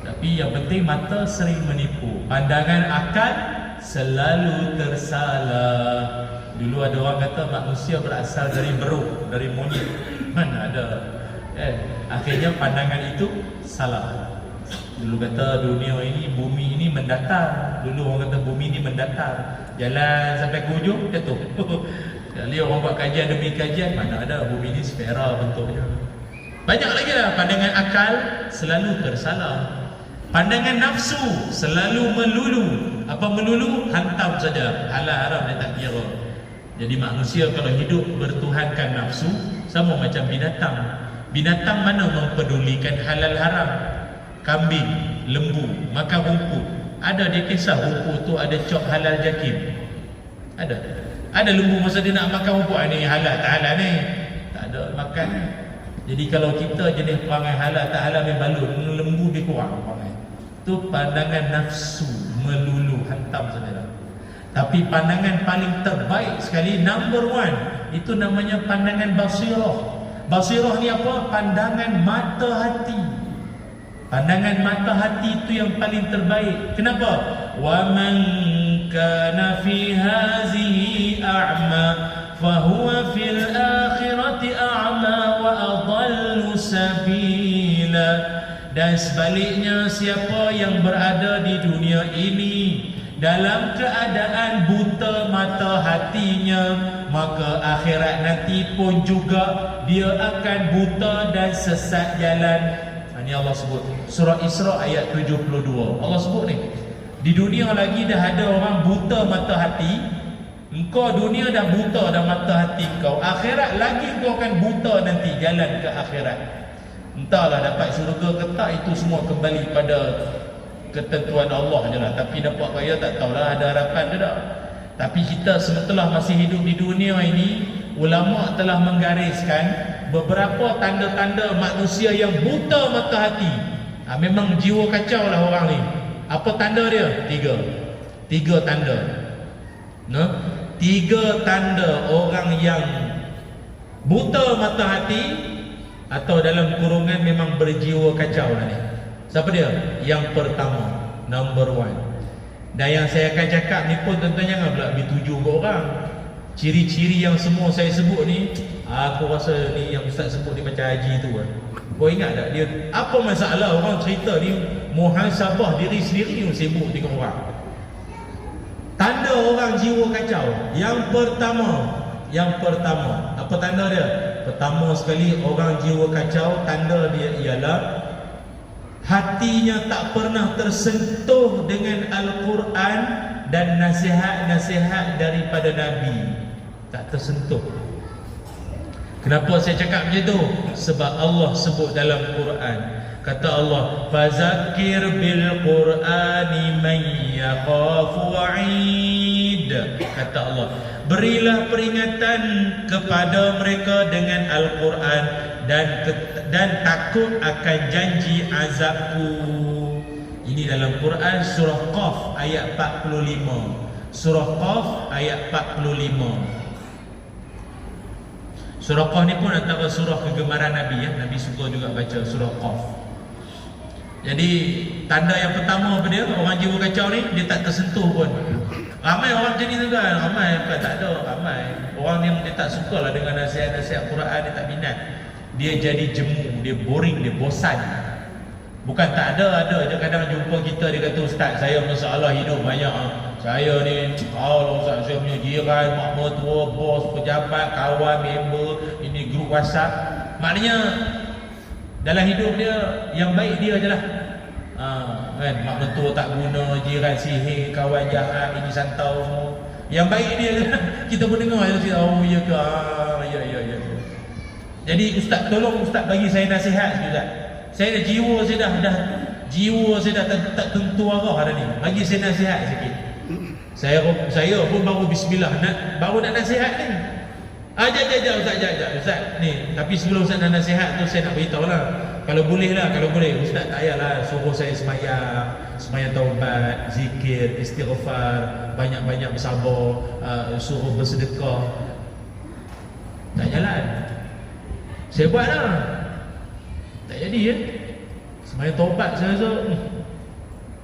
A: Tapi yang penting mata sering menipu. Pandangan akal selalu tersalah. Dulu ada orang kata manusia berasal dari beruk, dari monyet. Mana ada akhirnya pandangan itu salah. Dulu kata dunia ini, bumi ini mendatar. Dulu orang kata bumi ini mendatar, jalan sampai ke ujung jatuh. Kali orang buat kajian demi kajian, mana ada bumi ini sfera bentuknya. Banyak lagi lah. Pandangan akal selalu tersalah. Pandangan nafsu selalu melulu. Apa melulu? Hantam saja. Halal haram dia tak kira. Jadi manusia kalau hidup bertuhankan nafsu, sama macam binatang. Binatang mana mempedulikan halal haram? Kambing, lembu, makan rumput. Ada dia kisah rumput tu ada cok halal jakim. Ada lembu masa dia nak makan rumput, ni halal tak halal ni. Tak ada makan. Jadi kalau kita jenis perangai halal tak halal ni balut, lembu dia kurang perangai. Tu pandangan nafsu melulu, hantam saudara. Tapi pandangan paling terbaik sekali, number one, itu namanya pandangan basirah. Basirah ni apa? Pandangan mata hati. Pandangan mata hati itu yang paling terbaik. Kenapa? Wa man kana fi hazihi a'ma fahuwa fil akhirati a'ma wa adallu sabila. Dan sebaliknya, siapa yang berada di dunia ini dalam keadaan buta mata hatinya, maka akhirat nanti pun juga dia akan buta dan sesat jalan. Ini Allah sebut surah Isra ayat 72. Allah sebut ni, di dunia lagi dah ada orang buta mata hati. Engkau dunia dah buta dah mata hati kau, akhirat lagi kau akan buta nanti jalan ke akhirat. Entahlah dapat syurga ke tak, itu semua kembali pada ketentuan Allah je lah. Tapi dapat kaya tak tahulah, ada harapan ke tak. Tapi kita sementara masih hidup di dunia ini, ulama telah menggariskan beberapa tanda-tanda manusia yang buta mata hati. Memang jiwa kacau lah orang ni. Apa tanda dia? Tiga tanda. Tiga tanda orang yang buta mata hati, atau dalam kurungan memang berjiwa kacau lah ni. Siapa dia? Yang pertama, number one. Dan yang saya akan cakap ni pun tuan-tuan jangan pula ambil tuju ke orang. Ciri-ciri yang semua saya sebut ni, aku rasa ni yang Ustaz sebut ni macam haji tu kan. Kau ingat tak dia apa masalah orang cerita ni muhasabah diri sendiri yang sibuk tengok orang. Tanda orang jiwa kacau. Yang pertama, apa tanda dia? Pertama sekali, orang jiwa kacau, tanda dia ialah hatinya tak pernah tersentuh dengan Al-Quran dan nasihat-nasihat daripada Nabi. Tak tersentuh. Kenapa saya cakap macam tu? Sebab Allah sebut dalam Quran. Kata Allah, "Fazakir bil Qur'ani man yakhafu wa'id." Kata Allah, berilah peringatan kepada mereka dengan Al-Quran dan takut akan janji azabku. Ini dalam Quran surah Qaf ayat 45. Surah Qaf ayat 45. Surah Qaf ni pun antara surah kegemaran Nabi ya. Nabi suka juga baca surah Qaf. Jadi tanda yang pertama apa dia? Orang jiwa kacau ni dia tak tersentuh pun. Ramai orang macam ni tu kan. Ramai bukan tak ada, ramai orang yang dia tak suka lah dengan nasihat-nasihat Quran, dia tak minat. Dia jadi jemu, dia boring, dia bosan. Bukan tak ada je kadang jumpa kita, dia kata, "Ustaz, saya masalah hidup banyak. Saya ni, Ustaz, saya punya jiran, mak mertua, bos, pejabat, kawan, member, ini grup WhatsApp." Maknanya dalam hidup dia yang baik dia je lah. Kan, mak mertua tak guna, jiran sihir, kawan jahat, ini santau semua. Yang baik dia je lah. Kita pun dengar je, oh ya ke, ya. Jadi Ustaz, tolong Ustaz bagi saya nasihat sikit Ustaz. Saya dah jiwa saya dah tak tentu arah dah ni. Bagi saya nasihat sikit. Saya pun baru bismillah baru nak nasihat ni. Ustaz ni. Tapi sebelum Ustaz nak nasihat tu, saya nak beritahu lah. Kalau boleh Ustaz tak payahlah suruh saya semayang taubat, zikir, istighfar, banyak-banyak bersabar, suruh bersedekah. Tak jalan. Saya buat lah, tak jadi ya. Semayang taubat saya rasa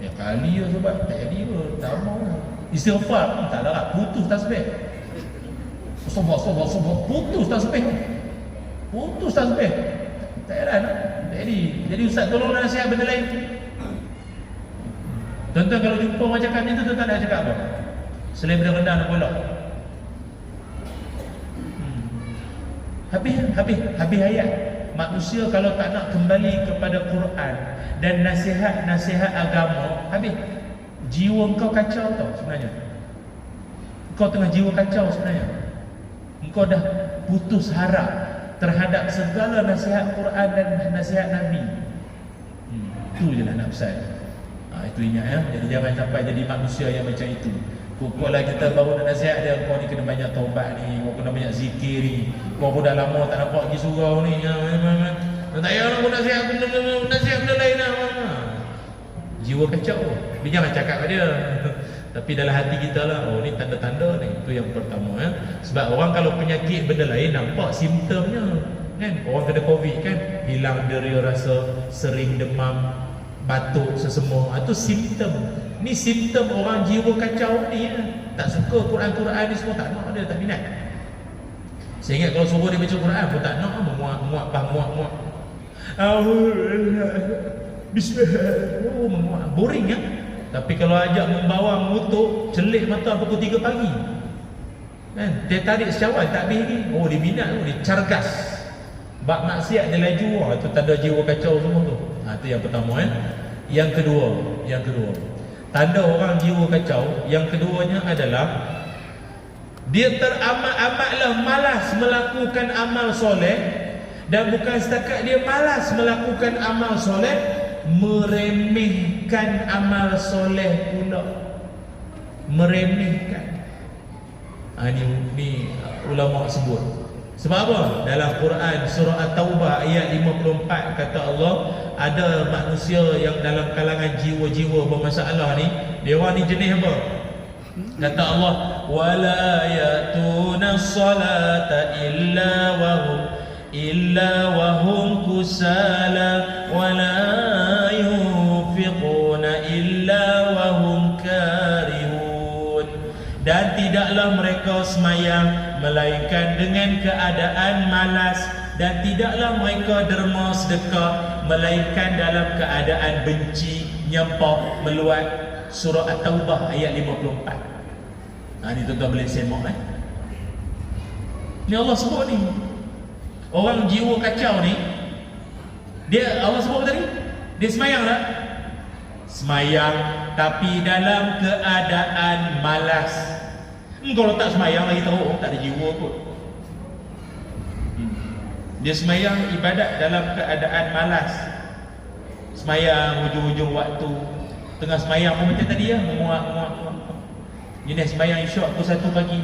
A: ya kali ya sobat, tak jadi pun, tak mau lah. Istighfar tak ada lah, putus tasbih. Sobat, putus tasbih. Tak jalan lah. Jadi Ustaz tolong nasihat benda lain. Tuan-tuan kalau jumpa orang cakap macam tu, tuan-tuan nak cakap apa? Selain benda rendah nak kolok. Habis ayat. manusia kalau tak nak kembali kepada Quran dan nasihat-nasihat agama, habis jiwa kau kacau tau sebenarnya. Kau tengah jiwa kacau sebenarnya. Kau dah putus harap terhadap segala nasihat Quran dan nasihat Nabi. Itu je lah nak pesan. Itu ingat ya. Jadi jangan sampai jadi manusia yang macam itu. Pokoklah kita baru nak nasihat dia, kau ni kena banyak taubat ni, kau kena banyak zikir ni, kau pun dah lama tak nampak pergi surau ni. Tak payah nak nasihat benda lain lah. Jiwa kacau. Dia jangan cakap kat dia. Tapi dalam hati kita lah, oh ni tanda-tanda ni. Itu yang pertama ya. Sebab orang kalau penyakit benda lain nampak simptomnya kan. Orang kena Covid kan, hilang deria rasa, sering demam, batuk, sesemua. Itu simptom. Ni simptom orang jiwa kacau ni ya. Tak suka Quran-Quran ni semua, tak nak dia, tak minat. Saya ingat kalau suruh dia baca Quran pun tak nak, muak. Bismillah. Oh, menguat. Boring ya. Tapi kalau ajak membawa mengutuk, celik mata pukul 3 pagi kan, dia tarik secawan tak habis lagi. Oh dia minat tu, dia cargas. Bab maksiat dia laju. Itu tanda jiwa kacau semua tu. Itu yang pertama Yang kedua tanda orang jiwa kacau, yang keduanya adalah dia teramat-amatlah malas melakukan amal soleh. Dan bukan setakat dia malas melakukan amal soleh, meremehkan amal soleh pula. Meremehkan. Ni ulama sebut. Sebab apa? Dalam Quran surah At-Taubah ayat 54 kata Allah, ada manusia yang dalam kalangan jiwa-jiwa bermasalah ni, dia orang ni jenis apa? Kata Allah, wala yatuna salata illa wahum kusala wala yunfiquna illa wahum karihun. Dan tidaklah mereka semayang melainkan dengan keadaan malas, dan tidaklah mereka derma sedekah melainkan dalam keadaan benci, nyempah, meluat. Surah At-Taubah ayat 54. Ni tuan-tuan boleh semak ni Allah sebut ni. Orang jiwa kacau ni, dia Allah sebut tadi, dia semayang tak? Semayang tapi dalam keadaan malas. Kalau tak semayang lagi teruk, tak ada jiwa kot. Dia semayang ibadat dalam keadaan malas. Semayang hujung-hujung waktu, tengah semayang pun macam tadi ya, muak. Jenis semayang isyak pukul 1 pagi,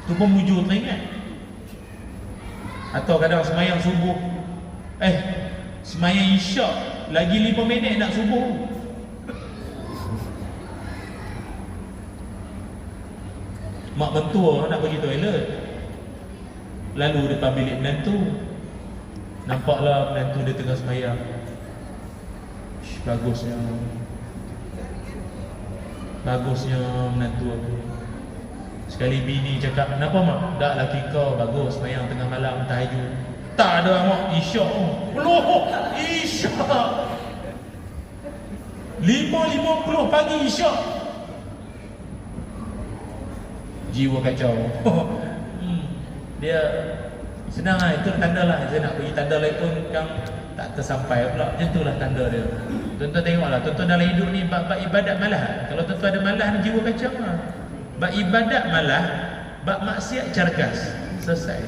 A: tu pun mujur teringat. Atau kadang semayang subuh, semayang isyak lagi 5 minit nak subuh. Mak mentua nak pergi toilet, lalu depan bilik menantu, nampaklah menantu dia tengah semayang. Bagusnya menantu aku. Sekali bini cakap, kenapa mak? Tak, laki kau bagus semayang tengah malam tahajud. Tak ada mak, isyak. Loh, isyak 5.50 pagi isyak. Jiwa kacau. Dia senang lah, itu tanda lah. Saya nak bagi tanda lain pun kan tak tersampai pula. Macam itulah tanda dia. Tuan-tuan tengoklah, tuan-tuan dalam hidup ni bab ibadat malah. Kalau tuan-tuan ada malah ni, jiwa kacau lah. Bab ibadat malah, bab maksiat cargas. Selesai.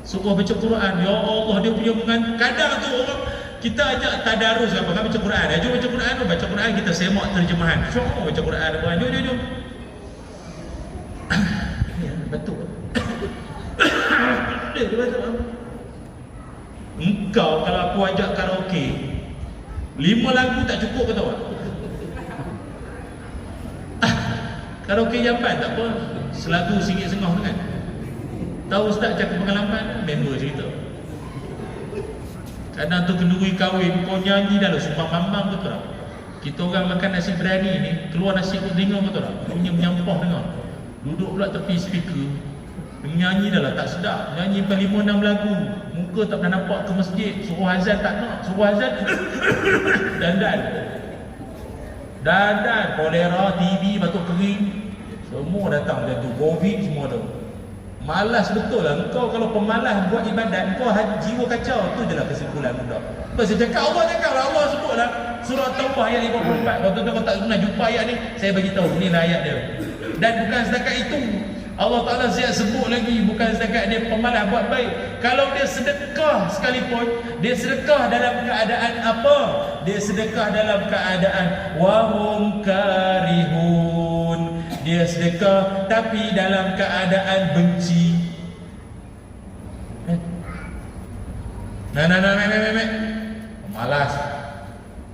A: Suruh baca Quran, ya Allah, dia punya mengantuk. Kadang tu orang kita ajak tadarus apa kan, baca Quran. Jom baca Quran, kita semak terjemahan. Jom baca Quran. Jom. Ya, betul. Dia baca. Engkau kalau aku ajak karaoke 5 lagu tak cukup ke tahu? Karaoke jamban tak apa, selagu RM1.5 kan. Tahu ustaz cakap pengalaman, member cerita. Kadang tu kenduri kahwin, kau nyanyi dah lah sumpah mamam betul tak? Kita orang makan nasi berani ni, keluar nasi pun dengar betul tak? Punya menyampah dengar. Duduk pula tepi speaker, nyanyi dah lah tak sedap. Nyanyi 5-6 lagu, muka tak pernah nampak ke masjid. Suruh azan tak nak, suruh azan dandan, kolera, TB, batuk kering, semua datang macam tu. Covid semua tu. Malas betul lah. Engkau kalau pemalas buat ibadat, engkau jiwa kacau. Tu je lah kesimpulan budak. Lepas saya cakap, Allah sebut lah surah Taubah ayat 54. Kalau tuan-tuan kau tak pernah jumpa ayat ni, saya bagi tahu ni lah ayat dia. Dan bukan setakat itu, Allah Ta'ala siap sebut lagi, bukan setakat dia pemalas buat baik. Kalau dia sedekah sekalipun, dia sedekah dalam keadaan apa? Dia sedekah dalam keadaan wahum karihun. Dia sedekah tapi dalam keadaan benci. Mek. Malas.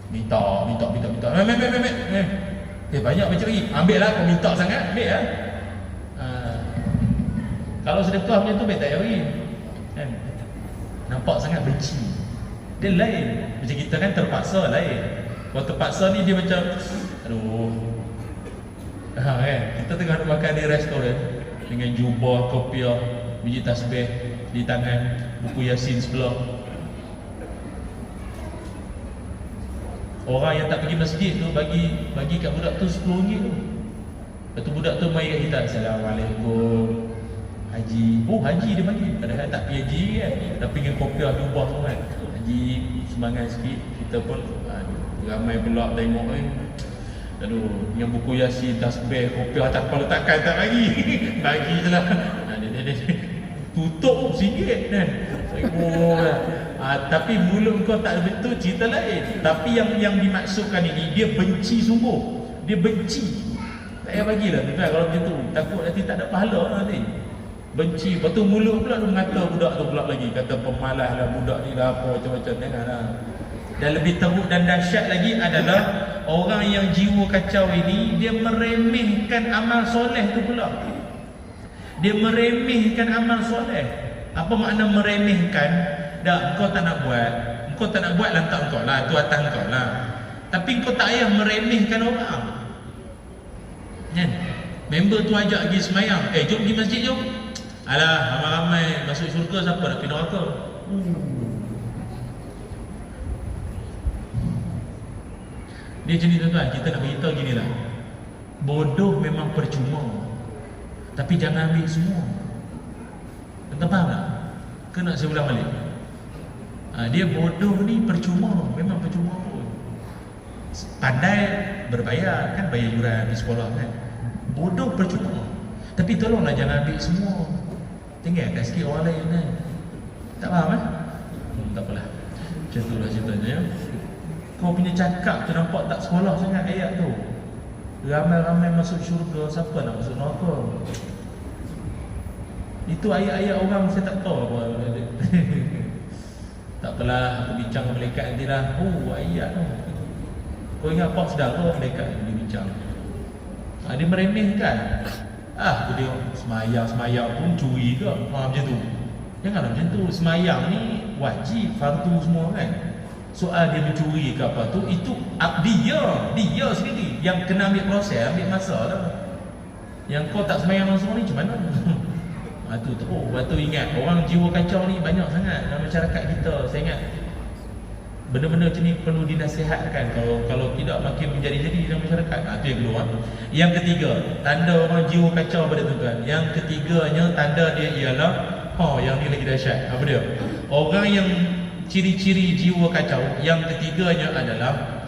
A: Minta. Mek. Banyak baca lagi. Ambil lah, kau minta sangat, ambil lah. Kalau sedekah macam tu, baik tak payah bagi. Kan? Nampak sangat benci. Dia lain. Macam kita kan terpaksa lain. Kalau terpaksa ni dia macam, aduh. Kan? Kita tengah nak makan di restoran dengan jubah, kopiah, biji tasbih di tangan, buku Yasin sebelah. Orang yang tak pergi masjid tu bagi kat budak tu RM10 tu. Lepas tu budak tu mai kat kita, Assalamualaikum Haji. Oh, Haji dia bagi. Padahal tak pergi haji kan. Tapi dengan kopiah jubah tu kan. Haji semangat sikit. Kita pun ramai pula tengok kan. Aduh, yang buku Yasin, tasbih, kopiah tak kepala takkan tak bagi. Bagi je lah. Dia tutup sikit kan. Oh, tapi mulut kau tak betul, cerita lain. Tapi yang dimaksudkan ini, dia benci sungguh. Dia benci. Tak payah bagilah tuan kalau macam tu. Takut nanti tak ada pahala nanti. Benci. Lepas tu mulut pula tu mengata budak tu pula lagi. Kata pemalas lah budak ni lah apa macam-macam. Janganlah. Dan lebih teruk dan dahsyat lagi adalah orang yang jiwa kacau ini, dia meremehkan amal soleh tu pula. Dia meremehkan amal soleh. Apa makna meremehkan? Dah, kau tak nak buat. Kau tak nak buat, lantak kau lah. Itu atas kau lah. Tapi kau tak payah meremehkan orang. Kan? Member tu ajak pergi semayang. Jom pergi masjid jom. Alah, ramai-ramai masuk syurga, siapa nak pergi neraka? Dia macam ni tuan-tuan, kita nak beritahu gini lah. Bodoh memang percuma, tapi jangan ambil semua. Tuan-tuan faham tak? Ke nak saya ulang balik? Dia bodoh ni percuma, memang percuma pun. Pandai berbayar, kan bayar yuran di sekolah kan. Bodoh percuma, tapi tolonglah jangan ambil semua. Tinggalkan sikit orang lain kan. Tak faham kan? Tak apalah. Macam tu lah ceritanya. Kau punya cakap tu nampak tak sekolah sangat ayat tu. Ramai-ramai masuk syurga, siapa nak masuk neraka? Itu ayat-ayat orang saya tak tahu apa. Tak apalah, aku bincang dengan malaikat nanti lah. Oh, ayat tu. Kau ingat apa sedar tu malaikat dia bincang. Dia meremehkan. Dia semayang pun curi ke? Macam tu. Janganlah macam tu. Semayang ni wajib, fardu semua kan. Soal dia mencuri ke apa tu, itu dia sendiri yang kena ambil proses, ambil masa lah. Yang kau tak semayang langsung ni macam mana? Lepas tu ingat, orang jiwa kacau ni banyak sangat dalam masyarakat kita. Saya ingat benda-benda macam ni perlu dinasihatkan. Kalau tidak makin menjadi-jadi dalam masyarakat. Itu yang kedua. Yang ketiga, tanda orang jiwa kacau pada tuan-tuan. Yang ketiganya, tanda dia ialah yang ni lagi dahsyat. Apa dia? Orang yang ciri-ciri jiwa kacau yang ketiganya adalah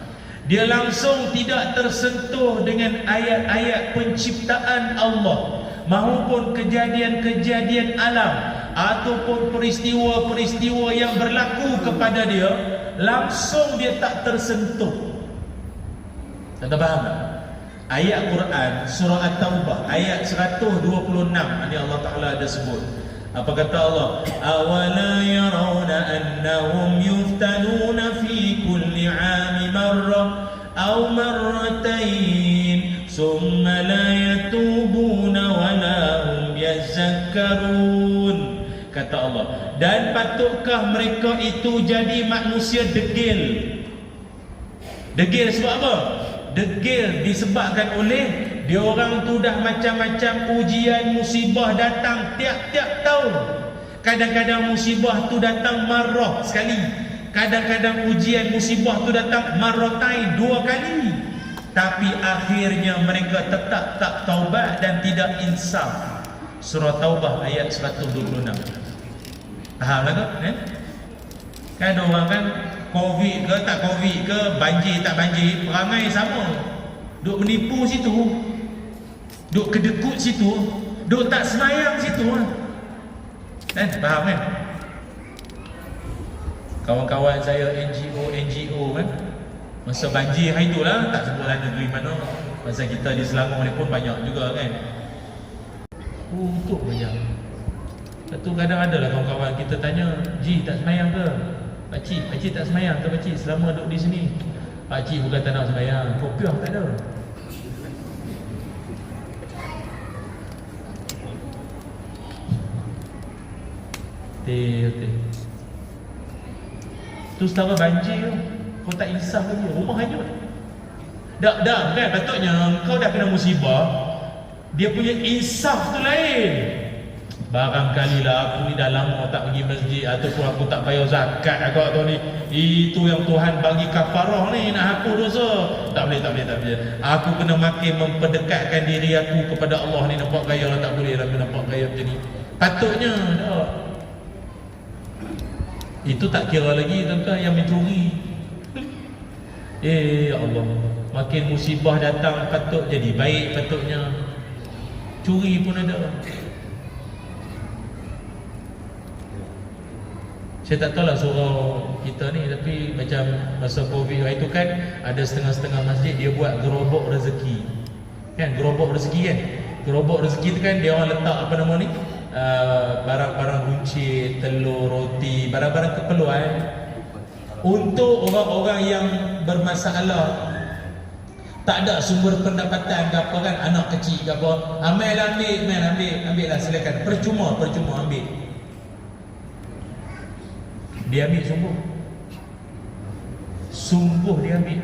A: dia langsung tidak tersentuh dengan ayat-ayat penciptaan Allah maupun kejadian-kejadian alam ataupun peristiwa-peristiwa yang berlaku kepada dia, langsung dia tak tersentuh. Anda faham tak? Ayat Quran surah At-Taubah ayat 126 ni Allah Ta'ala ada sebut. Apa kata Allah? Awala yarawna annahum yuftanuna fi kulli 'ami marrah aw marratain summa la yatubuna wa la hum yazakkarun. Kata Allah, dan patutkah mereka itu jadi manusia degil? Degil sebab apa? Degil disebabkan oleh dia orang tu dah macam-macam ujian musibah datang tiap-tiap tahun. Kadang-kadang musibah tu datang marrah sekali. Kadang-kadang ujian musibah tu datang marratain, 2 kali. Tapi akhirnya mereka tetap tak taubat dan tidak insaf. Surah Taubah ayat 126. Faham lah tu? Kan ada orang kan Covid ke tak Covid ke, banjir tak banjir, perangai sama. Duk menipu situ, duk kedekut situ, duk tak semayang situ. Faham kan? Kawan-kawan saya NGO kan, masa banjir hari tu lah, tak sebutlah negeri mana, masa kita di Selangor ni pun banyak juga kan. Untuk banyak. Lepas tu kadang ada lah kawan-kawan kita tanya, Ji tak semayang ke? Pakcik tak semayang ke pakcik selama duduk di sini? Pakcik bukan tak nak semayang, kopiah tak ada. Tu setara banjir tu, kau tak insaf lagi, rumah hanyut. Dah kan, patutnya kau dah kena musibah, dia punya insaf tu lain. Barangkali lah aku ni dah lama tak pergi masjid, ataupun aku tak bayar zakat agak tu ni, itu yang Tuhan bagi kafarah ni, nak aku dosa. Tak boleh. Aku kena makin memperdekatkan diri aku kepada Allah ni. Nampak gaya lah, tak boleh lah nampak gaya macam ni. Patutnya dah. Itu tak kira lagi tuan-tuan yang mencuri. Ya Allah, makin musibah datang patut jadi baik patutnya. Curi pun ada. Saya tak tahu lah surau kita ni, tapi macam masa Covid itu kan, ada setengah-setengah masjid dia buat gerobok rezeki. Kan, gerobok rezeki kan. Gerobok rezeki tu kan dia orang letak apa nama ni? Barang-barang runcit, telur, roti, barang-barang keperluan untuk orang-orang yang bermasalah, tak ada sumber pendapatan ke apa kan, anak kecil ke apa, ambil lah, silakan, percuma ambil. Dia ambil sungguh dia ambil.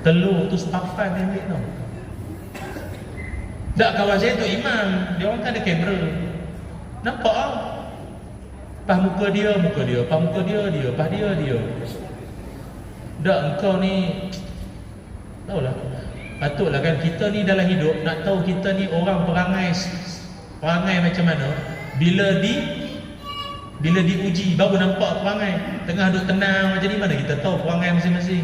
A: Telur tu sepapan dia ambil tau. Tak, kawan saya tu imam, dia orang kan ada kamera, nampak lah. Pas muka dia, pas muka dia, pas dia. Tak, engkau ni tahulah, patutlah kan kita ni dalam hidup nak tahu kita ni orang perangai macam mana. Bila diuji baru nampak perangai. Tengah duduk tenang macam ni, mana kita tahu perangai masing-masing.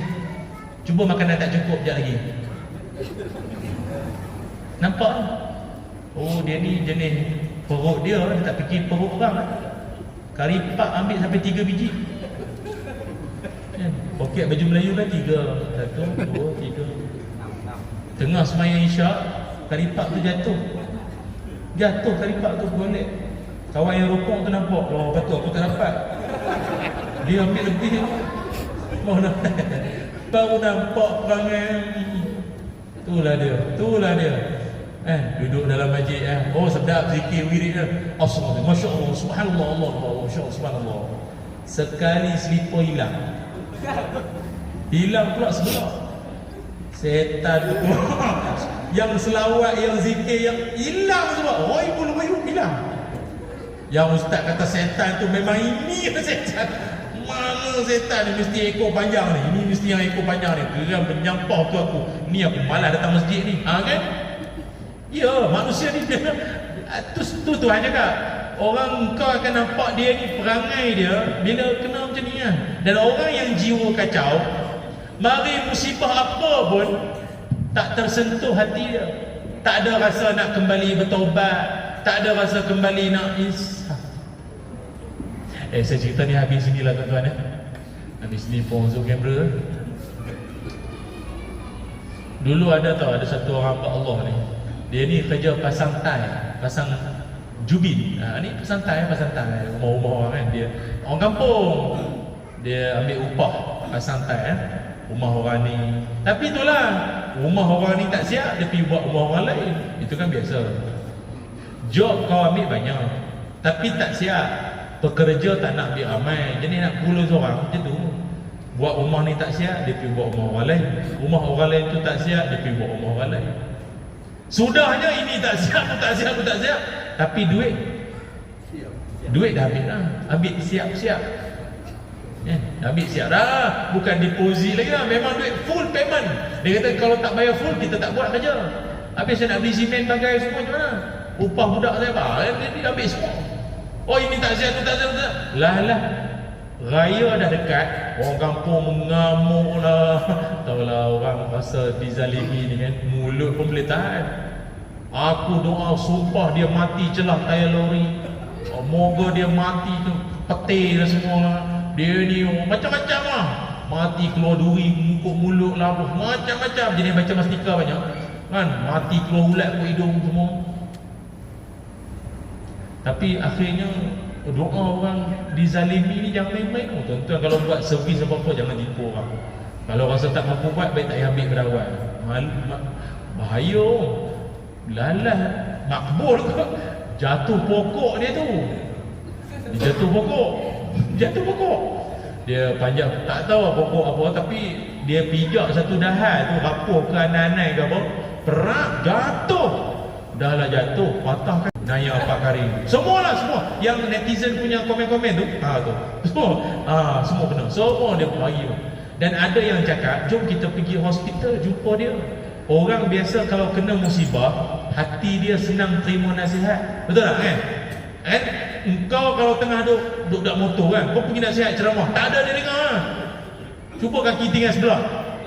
A: Cuba makanan tak cukup sekejap lagi, nampak? Oh, dia ni jenis perut dia tak fikir perut orang lah. Kari pak ambil sampai 3 biji. Poket baju Melayu kan 3, 1, 2, 3. Tengah semayang isyak, kari pak tu jatuh kari pak tu golek. Kawan yang rokok tu nampak, oh betul aku tak dapat. Dia ambil lebih, baru nampak perangai. Itulah dia. Duduk dalam masjid, oh sedap zikir wirid dia. Astagfirullah, Masya Allah, Subhanallah, Allah, Masya Allah, Subhanallah. Sekali selipar hilang pula sebelah. Setan tu yang selawat, yang zikir, yang hilang semua. Oh, ibu hilang. Yang ustaz kata setan tu memang ini setan. Mana setan ni, mesti ekor panjang ni. Ini mesti yang ekor panjang ni. Geram menyampah tu aku. Ni aku malas datang masjid ni. Kan? Ya, manusia ni dia tu Tuhan cakap. Orang kau akan nampak dia ni perangai dia bila kena macam ni kan. Dan orang yang jiwa kacau, mari musibah apa pun tak tersentuh hati dia. Tak ada rasa nak kembali bertaubat, tak ada rasa kembali nak insaf. Saya cerita ni habis sini lah tuan-tuan. Habis ni pun zoom kamera. Dulu ada satu orang hamba Allah ni. Dia ni kerja pasang jubin. Ni pasang tai, rumah-rumah orang kan. Dia orang kampung. Dia ambil upah pasang tai rumah orang ni. Tapi itulah, rumah orang ni tak siap, dia pergi buat rumah orang lain. Itu kan biasa. Job kau ambil banyak, tapi tak siap. Pekerja tak nak ambil ramai, jadi nak pula seorang macam tu. Buat rumah ni tak siap, dia pergi buat rumah orang lain. Rumah orang lain tu tak siap, dia pergi buat rumah orang lain. Sudahnya ini tak siap, tapi duit dah ambil lah. Ambil siap-siap. Ambil siap dah. Bukan deposit lagi lah. Memang duit full payment. Dia kata kalau tak bayar full, kita tak buat kerja. Habis saya nak beli simen bagai semua macam mana? Upah budak saya dia ambil semua. Oh ini tak sihat, tu tak sihat, tak. Lah. Raya dah dekat, orang kampung mengamuk lah. Tahulah orang rasa dizalimi ni kan, mulut pun boleh tahan. Aku doa sumpah dia mati celah tayar lori. Moga dia mati tu petir dah semua lah. Dia ni macam-macam lah. Mati keluar duri, mukuk mulut lah, macam-macam. Jadi baca mastika banyak kan, mati keluar ulat ke hidung semua. Tapi akhirnya doa orang dizalimi ni jangan main-main. Tuan-tuan kalau buat servis apa-apa jangan tipu orang. Kalau rasa tak mampu buat, baik tak payah ambil berawal. Bahaya. Lalah makbul ke jatuh pokok dia tu. Dia jatuh pokok. Dia panjang tak tahu pokok apa, tapi dia pijak satu dahan tu rapuh ke anai-anai ke apa, perak jatuh. Dah lah jatuh, patahkan naya Pak Karim. Semua yang netizen punya komen-komen tu, semua kena. Semua dia bagi. Dan ada yang cakap, jom kita pergi hospital jumpa dia. Orang biasa kalau kena musibah, hati dia senang terima nasihat. Betul tak kan? Engkau kalau tengah duduk motor kan, kau pergi nasihat ceramah, tak ada dia dengar. Cuba kaki tinggal sebelah.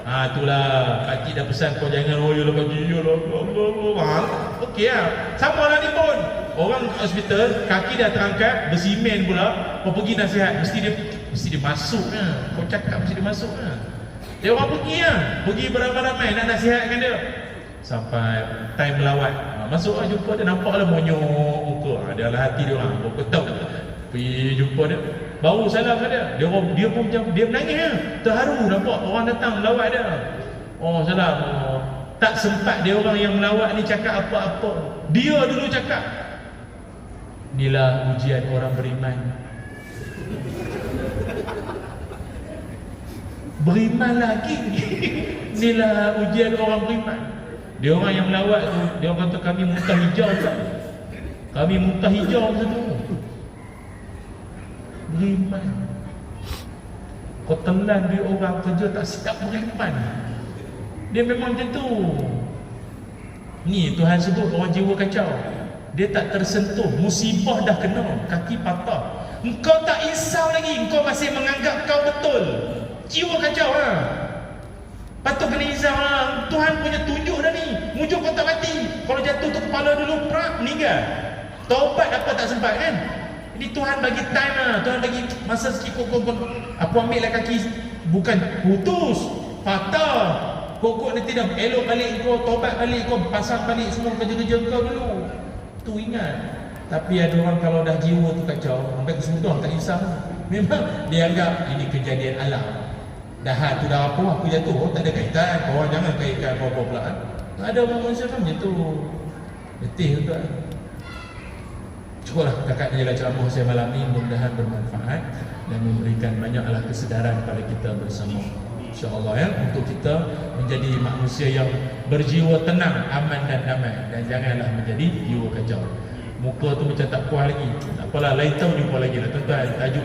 A: Itulah kaki dah pesan kau jangan royo lah kaki. Allah. Okey lah. Sama lah ni pun. Orang hospital, kaki dah terangkat, bersimen pula, kau pergi nasihat, mesti dia masuk lah. Kau cakap mesti dia masuk lah. Dia orang pergi beramai-ramai nak nasihatkan dia. Sampai time melawat, masuk lah jumpa dia, nampak lah monyok muka. Dia lah hati dia orang, kau tahu. Pergi jumpa dia, baru salam kat dia. Dia pun macam, dia menangis lah. Terharu nampak orang datang melawat dia. Salam. Tak sempat dia orang yang melawat ni cakap apa-apa. Dia dulu cakap, inilah ujian orang beriman. Beriman lagi. Inilah ujian orang beriman. Dia orang yang melawat tu, dia orang kata kami muntah hijau tak? Kami muntah hijau macam tu. Beriman. Kau telan duit orang kerja tak sedap beriman. Dia memang macam tu. Ni Tuhan sebut orang jiwa kacau. Dia tak tersentuh, musibah dah kena, kaki patah. Engkau tak risau lagi, engkau masih menganggap kau betul. Jiwa kacau lah. Patut kena risau lah. Tuhan punya tunjuk dah ni. Mujuk kau tak mati. Kalau jatuh tu kepala dulu, prak, meninggal. Taubat apa tak sempat kan? Jadi Tuhan bagi time lah. Tuhan bagi masa sikit kau aku ambil lah kaki. Bukan putus, patah. Kau nanti dah elok balik kau, taubat balik kau, pasang balik semua kerja-kerja kau dulu. Tu ingat. Tapi ada orang kalau dah jiwa tu kacau, sampai kesuduhan tak risau. Memang dia anggap ini kejadian alam. Dah tu dah apa, aku jatuh, tak ada kaitan. Korang jangan kaitkan apa-apa pula. Ada orang manusia kan macam tu. Letih tu kan. Cukuplah kakak ni adalah ceramah saya malam ni. Mudah-mudahan bermanfaat dan memberikan banyaklah kesedaran kepada kita bersama, InsyaAllah ya, untuk kita menjadi manusia yang berjiwa tenang, aman dan damai. Dan janganlah menjadi jiwa kacau. Muka tu macam tak puas lagi. Tak apalah, lain tahun jumpa lagi lah tuan-tuan. Tajuk